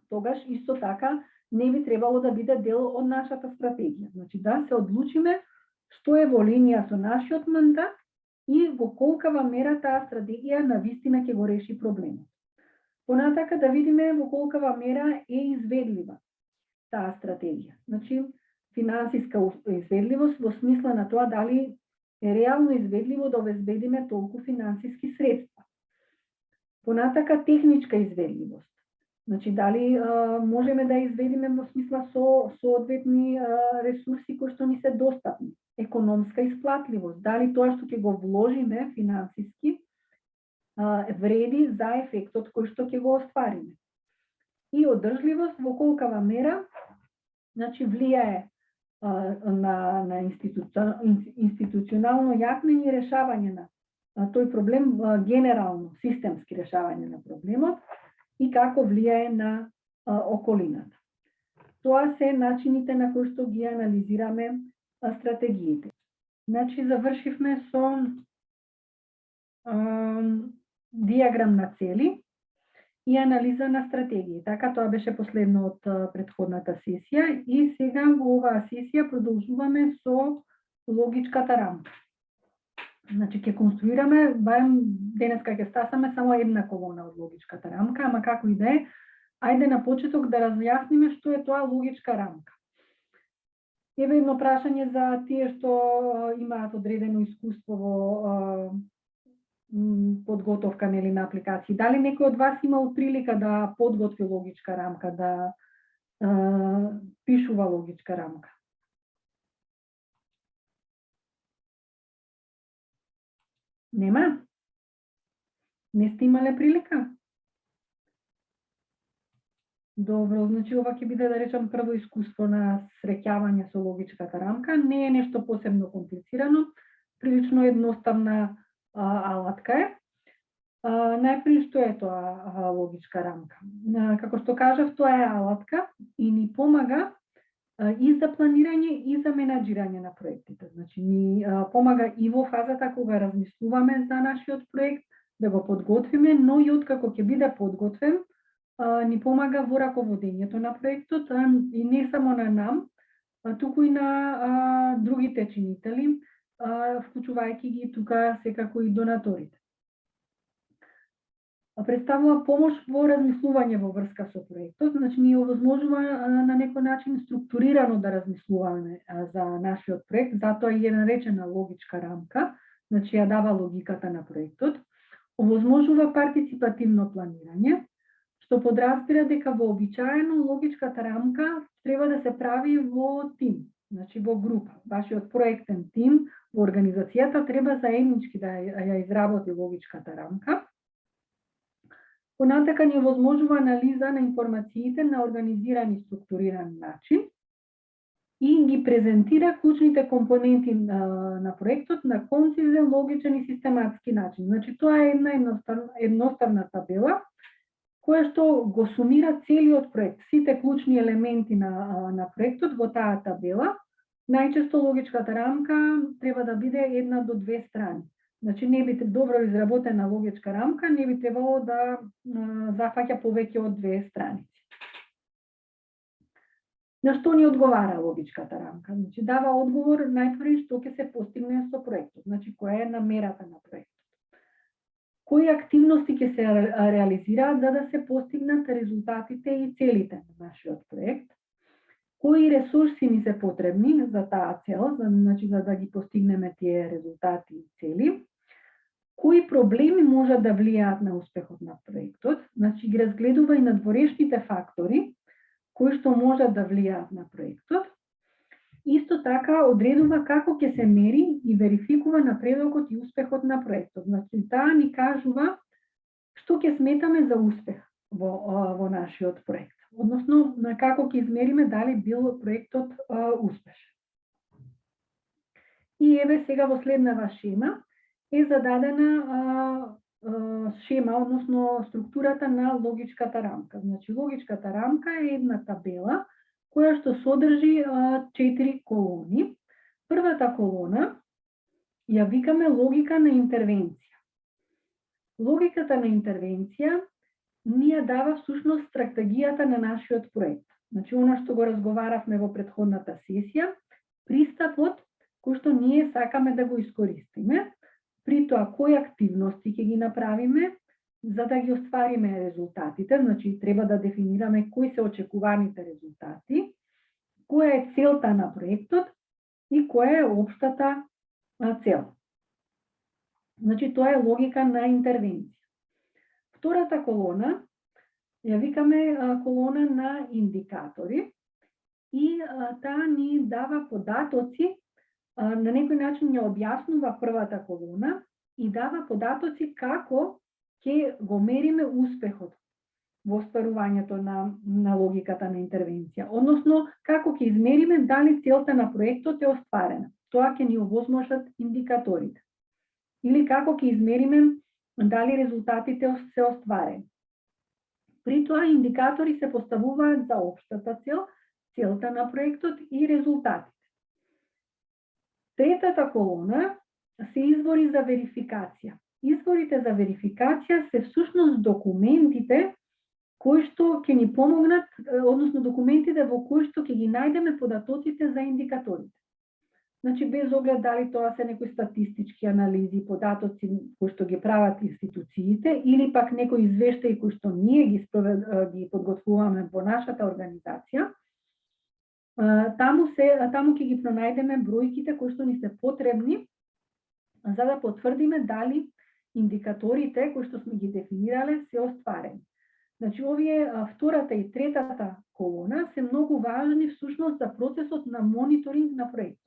тогаш исто така не би требало да биде дел од нашата стратегија. Значи, да се одлучиме што е во линија со нашиот мандат и во колкава мера таа стратегија навистина ќе го реши проблемот. Понатака да видиме во колкава мера е изведлива таа стратегија. Значи, финансиска изведливост во смисла на тоа дали е реално изведливо да обезбедиме толку финансиски средства. Понатака техничка изведливост. Значи, дали можеме да изведиме во смисла со соодветни ресурси кои што ни се достапни. Економска исплатливост. Дали тоа што ќе го вложиме финансиски вреди за ефектот кој што ќе го оствариме. И одржливост во колкава мера, значи, влијае на институционално јакнење и решавање на тој проблем, генерално, системски решавање на проблемот и како влијае на околината. Тоа се начините на кои што ги анализираме стратегиите. Значи, завршивме со диаграм на цели и анализа на стратегии. Така, тоа беше последно од претходната сесија и сега во оваа сесија продолжуваме со логичката рамка. Значи, ќе конструираме, барем денеска ќе стасаме само една колона од логичката рамка, ама како и да е, ајде на почеток да разјасниме што е тоа логичка рамка. Еве едно прашање за тие што имаат одредено искуство во подготовка на апликации. Дали некој од вас имал прилика да подготви логичка рамка, да пишува логичка рамка? Нема? Не сте имале прилика? Добро, значи ова ќе биде, да речам, прво искуство на среќавање со логичката рамка. Не е нешто посебно комплицирано, прилично едноставна алатка е. Најпред, што е тоа логичка рамка? Како што кажав, тоа е алатка и ни помага и за планирање и за менаџирање на проектите. Значи, ни помага и во фазата кога размислуваме за нашиот проект, да го подготвиме, но и откако ќе биде подготвен, ни помага во раководењето на проектот, и не само на нам, туку и на другите чинители, вклучувајќи ги тука секако и донаторите. Представува помош во размислување во врска со проектот, значи ни овозможува на некој начин структурирано да размислуваме за нашиот проект, затоа е наречена логичка рамка, значи ја дава логиката на проектот, овозможува партиципативно планирање, што подразбира дека вообичаено логичката рамка треба да се прави во тим, значи во група. Вашиот проектен тим во организацијата треба заеднички да ја изработи логичката рамка. Понатака ни овозможува анализа на информациите на организиран и структуриран начин и ги презентира клучните компоненти на проектот на концизен, логичен и систематски начин. Значи, тоа е една едноставна табела која што го сумира целиот проект, сите клучни елементи на проектот во таа табела. Најчесто логичката рамка треба да биде 1 до 2 страни. Значи, не би добро изработена логичка рамка, не би требало да зафаќа повеќе од 2 страници. На што ни одговара логичката рамка? Значи, дава одговор најпрви што ќе се постигне со проектот, значи која е намерата на проектот. Кои активности ќе се реализираат за да се постигнат резултатите и целите на нашиот проект? кои ресурси ни се потребни за таа цел, значи за да ги постигнеме тие резултати и цели, кои проблеми можат да влијаат на успехот на проектот, значи ги разгледува и надворешните фактори кои што можат да влијаат на проектот. Исто така одредува како ќе се мери и верификува напредокот и успехот на проектот. Значи таа ни кажува што ќе сметаме за успех во нашиот проект. Односно, на како ќе измериме дали бил проектот успешен. И еве сега во следнава шема е зададена шема, односно структурата на логичката рамка. Значи, логичката рамка е една табела која што содржи 4 колони. Првата колона ја викаме логика на интервенција. Логиката на интервенција ни ја дава всушност стратегијата на нашиот проект. Значи, она што го разговаравме во претходната сесија, пристапот кој што ние сакаме да го искористиме, при тоа кои активности ќе ги направиме за да ги оствариме резултатите, значи треба да дефинираме кои се очекуваните резултати, која е целта на проектот и која е општата цел. Значи тоа е логика на интервенција. Втората колона ја викаме колона на индикатори и таа ни дава податоци, на некој начин ја објаснува првата колона и дава податоци како ќе го мериме успехот во остварувањето на логиката на интервенција. Односно, како ќе измериме дали целта на проектот е остварена. Тоа ќе ни овозможат индикаторите. Или како ќе измериме дали резултатите се остварени. При тоа индикатори се поставуваат за општата цел, целта на проектот и резултатите. Третата колона се извори за верификација. Изворите за верификација се всушност документите кои што ќе ни помогнат, односно документите во кои што ќе ги најдеме податоците за индикаторите. Значи, без оглед дали тоа се некои статистички анализи, податоци кои што ги прават институциите или пак некои извештаи кои што ние ги подготвуваме во нашата организација, таму ќе ги пронајдеме бројките кои што ни се потребни за да потврдиме дали индикаторите кои што сме ги дефинирале се остварени. Значи, овие втората и третата колона се многу важни всушност за процесот на мониторинг на проект.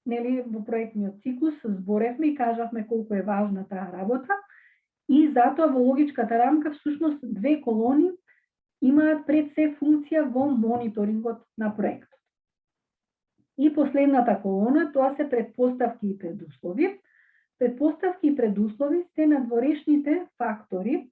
Нели, во проектниот циклус зборевме и кажавме колку е важна таа работа и затоа во логичката рамка всушност две колони имаат пред се функција во мониторингот на проектот. И последната колона, тоа се предпоставки и предуслови. Предпоставки и предуслови се надворешните фактори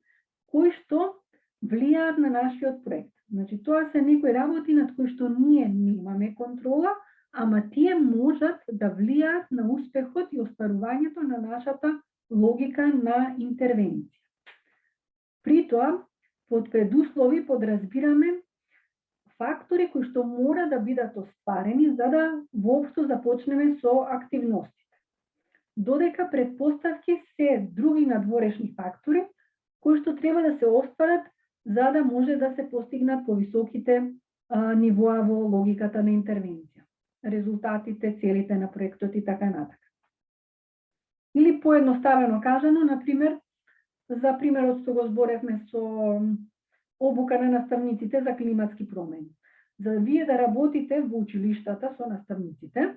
кои што влијаат на нашиот проект. Значи, тоа се некои работи над кои што ние немаме контрола, ама тие можат да влијаат на успехот и остварувањето на нашата логика на интервенција. При тоа, под предуслови подразбираме фактори кои што мора да бидат остварени за да воопшто започнеме со активностите. Додека предпоставки се други надворешни фактори кои што треба да се остварат за да може да се постигнат повисоките нивоа во логиката на интервенција. Резултатите, целите на проектот и така натака. Или поедноставено кажано, например, за примерот што го зборевме со обука на наставниците за климатски промени. За вие да работите во училиштата со наставниците,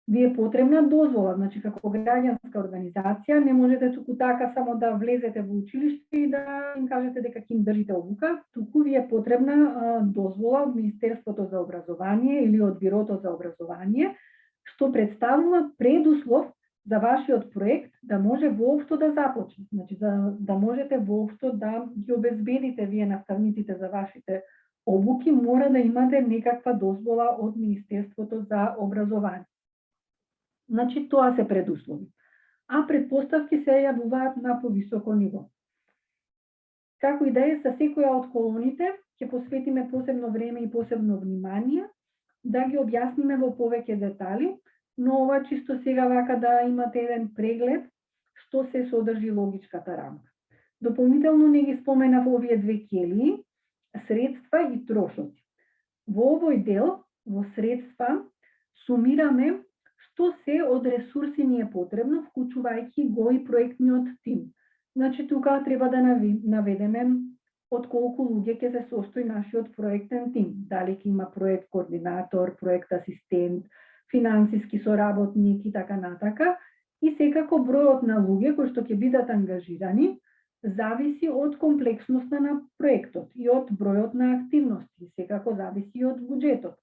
ви е потребна дозвола, значи како граѓанска организација не можете туку така само да влезете во училиште и да им кажете дека ќе им држите обука, туку ви е потребна дозвола од Министерството за образование или од Бирото за образование, што представува предуслов за вашиот проект да може воопшто да започне. Значи да можете воопшто да ги обезбедите вие наставниците за вашите обуки, мора да имате некаква дозвола од Министерството за образование. Значи, тоа се предуслови. А предпоставки се јавуваат на повисоко ниво. Како и да е, со секоја од колоните ќе посветиме посебно време и посебно внимание да ги објасниме во повеќе детали, но ова чисто сега вака да имате еден преглед што се содржи логичката рамка. Дополнително не ги споменав овие две ќелии, средства и трошоци. Во овој дел, во средства, сумираме што се од ресурси ни е потребно, вклучувајќи го и проектниот тим. Значи, тука треба да наведеме од колку луѓе ќе се состои нашиот проектен тим. Дали ќе има проект координатор, проект асистент, финансиски соработник и така натака. И секако бројот на луѓе кои што ќе бидат ангажирани зависи од комплексноста на проектот и од бројот на активности, секако зависи и од буџетот.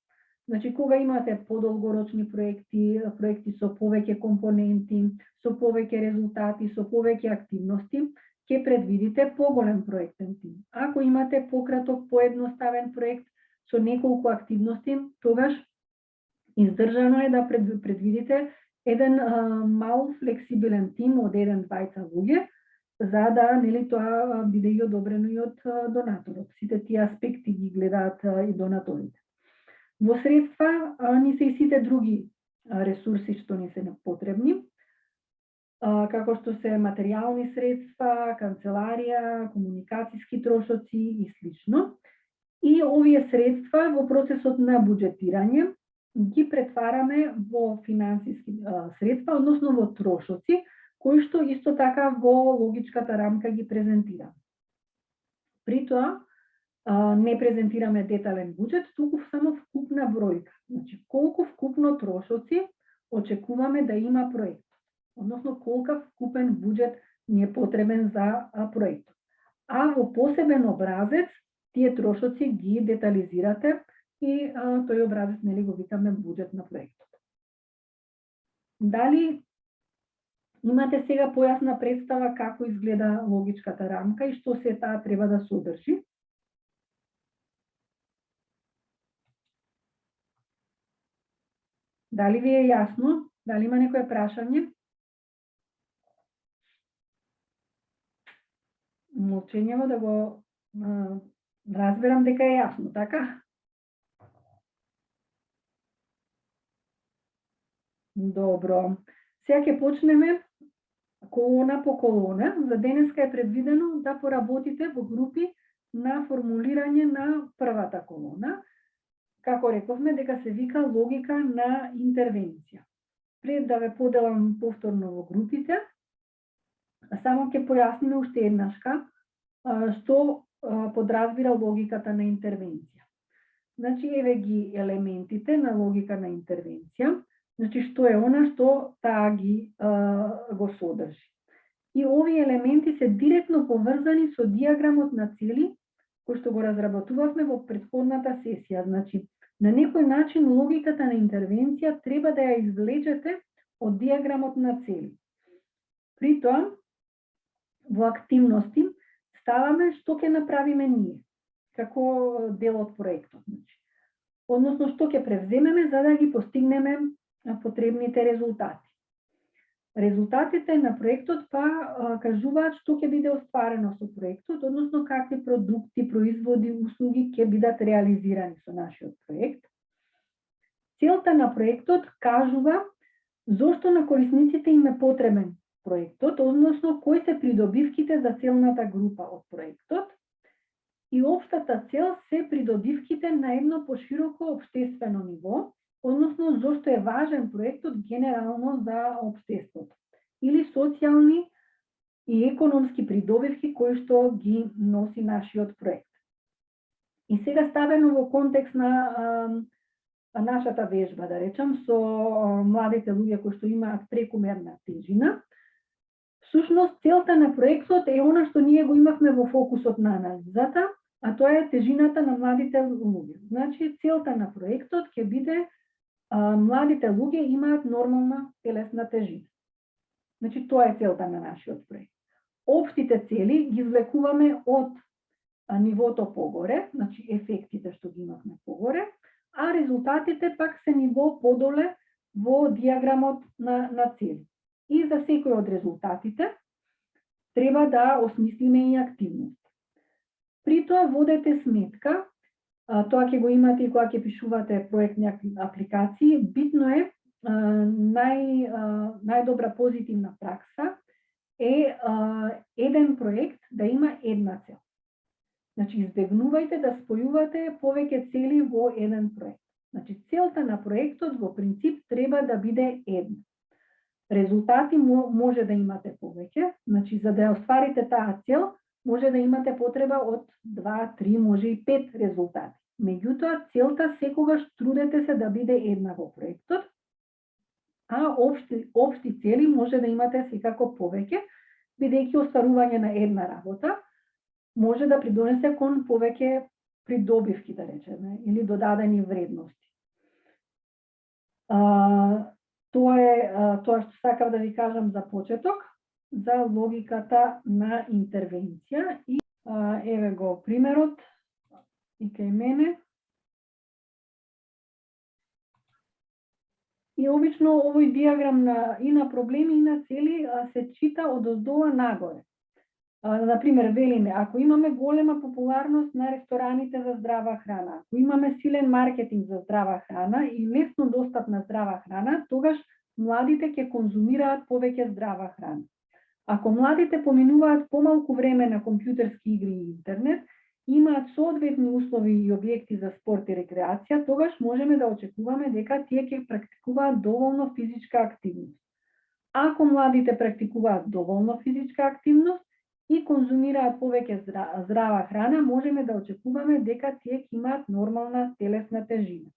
Значи, кога имате подолгорочни проекти, проекти со повеќе компоненти, со повеќе резултати, со повеќе активности, ќе предвидите поголем проектен тим. Ако имате пократок, поедноставен проект со неколку активности, тогаш издржано е да предвидите еден мал флексибилен тим од 1-2 луѓе, за да тоа биде и одобрено и од донаторот. Сите тие аспекти ги гледаат и донаторите. Во средства ни се и сите други ресурси што ни се потребни, како што се материјални средства, канцеларија, комуникацијски трошоци и слично. И овие средства во процесот на буџетирање ги претвараме во финансиски средства, односно во трошоци, кои што исто така во логичката рамка ги презентираме. При тоа не презентираме детален буџет, туку само вкупна бројка. Значи, колку вкупно трошоци очекуваме да има проект, односно колкав вкупен буџет ни е потребен за проектот. А во посебен образец тие трошоци ги детализирате и тој образец го викаме буџет на проектот. Дали имате сега појасна представа како изгледа логичката рамка и што се таа треба да содржи? Дали ви е јасно? Дали има некое прашање? Молчењево да го разберам дека е јасно, така? Добро. Сега ќе почнеме колона по колона. За денеска е предвидено да поработите во групи на формулирање на првата колона. Како рековме, дека се вика логика на интервенција. Пред да ве поделам повторно во групите, само ќе појасниме уште еднашка што подразбира логиката на интервенција. Значи, еве ги елементите на логика на интервенција. Значи, што е она што таа ги го содржи. И овие елементи се директно поврзани со диаграмот на цели, кој што го разработувавме во претходната сесија. Значи, на некој начин логиката на интервенција треба да ја извлечете од диаграмот на цели. При тоа, во активности ставаме што ќе направиме ние, како дел од проектот. Значи, односно, што ќе превземеме за да ги постигнеме потребните резултати. Резултатите на проектот кажуваат што ќе биде остварено со проектот, односно какви продукти, производи, услуги ќе бидат реализирани со нашиот проект. Целта на проектот кажува зошто на корисниците им е потребен проектот, односно кои се придобивките за целната група од проектот. И општата цел се придобивките на едно пошироко општествено ниво, односно зошто е важен проектот генерално за општеството, или социјални и економски придобивки кои што ги носи нашиот проект. И сега ставено во контекст на нашата вежба, да речам, со младите луѓе кои што имаат прекумерна тежина, всушност целта на проектот е она што ние го имавме во фокусот на анализата, а тоа е тежината на младите луѓе. Значи, целта на проектот ќе биде младите луѓе имаат нормална телесна тежина. Значи, тоа е целта на нашиот проект. Општите цели ги извлекуваме од нивото погоре, значи ефектите што ги имавме погоре, а резултатите пак се ниво подоле во диаграмот на цели. И за секој од резултатите треба да осмислиме и активност. При тоа водете сметка, тоа ќе го имате и кога ќе пишувате проектни апликации, битно е најдобра позитивна пракса е еден проект да има една цел. Значи, избегнувајте да спојувате повеќе цели во еден проект. Значи, целта на проектот во принцип треба да биде една. Резултати може да имате повеќе, значи за да ја остварите таа цел, може да имате потреба од 2, 3, може и 5 резултати. Меѓутоа, целта секогаш трудете се да биде една во проектот, а општи цели може да имате секако повеќе, бидејќи остварување на една работа може да придонесе кон повеќе придобивки, да речеме, или додадени вредности. Тоа што сакав да ви кажам за почеток, за логиката на интервенција. И еве го примерот и кај мене. И обично овој диаграм и на проблеми и на цели се чита од оздола нагоре. Например, велиме, ако имаме голема популарност на рестораните за здрава храна, ако имаме силен маркетинг за здрава храна и лесно достапна здрава храна, тогаш младите ќе конзумираат повеќе здрава храна. Ако младите поминуваат помалку време на компјутерски игри и интернет, имаат соодветни услови и објекти за спорт и рекреација, тогаш можеме да очекуваме дека тие ќе практикуваат доволно физичка активност. Ако младите практикуваат доволно физичка активност и конзумираат повеќе здрава храна, можеме да очекуваме дека тие ќе имаат нормална телесна тежина.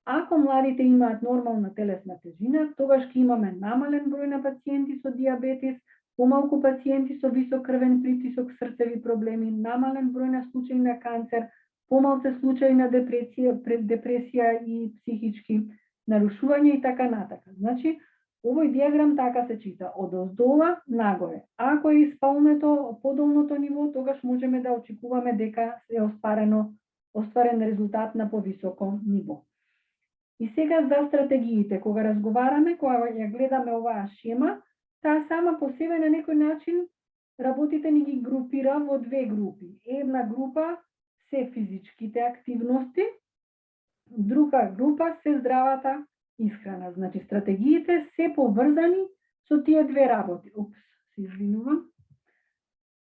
Ако младите имаат нормална телесна тежина, тогаш ќе имаме намален број на пациенти со диабетис, помалку пациенти со висок крвен притисок, срцеви проблеми, намален број на случаи на канцер, помалку случаи на депресија и психички нарушувања и така натака. Значи, овој диаграм така се чита, од оздола нагоре. Ако е исполнето подолното ниво, тогаш можеме да очекуваме дека е остварен резултат на повисоко ниво. И сега за стратегиите, кога разговараме, кога ја гледаме оваа шема, таа сама по себе на некој начин работите ни ги групира во две групи. Една група се физичките активности, друга група се здравата исхрана. Значи, стратегиите се поврзани со тие две работи. Се извинувам.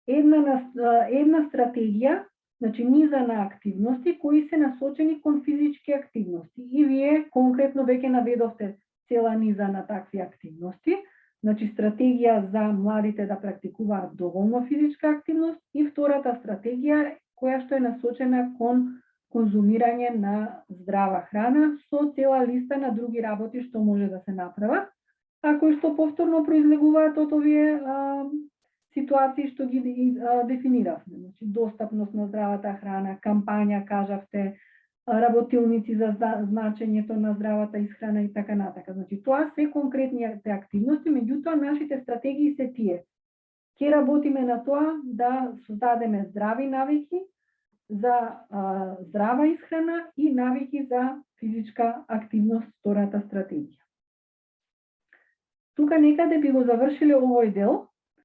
Една стратегија, значи низа на активности кои се насочени кон физички активности. И вие конкретно веќе наведовте цела низа на такви активности. Значи, стратегија за младите да практикуваат доволно физичка активност и втората стратегија која што е насочена кон конзумирање на здрава храна со цела листа на други работи што може да се направат, а кои што повторно произлегуваат од овие ситуации што ги дефиниравме. Значи, достапност на здравата храна, кампања, кажавте, работилници за значењето на здравата исхрана и така натака. Значи, тоа се конкретните активности, меѓутоа нашите стратегии се тие. Ке работиме на тоа да создадеме здрави навики за здрава исхрана и навики за физичка активност, втората стратегија. Тука некаде би го завршиле овој дел.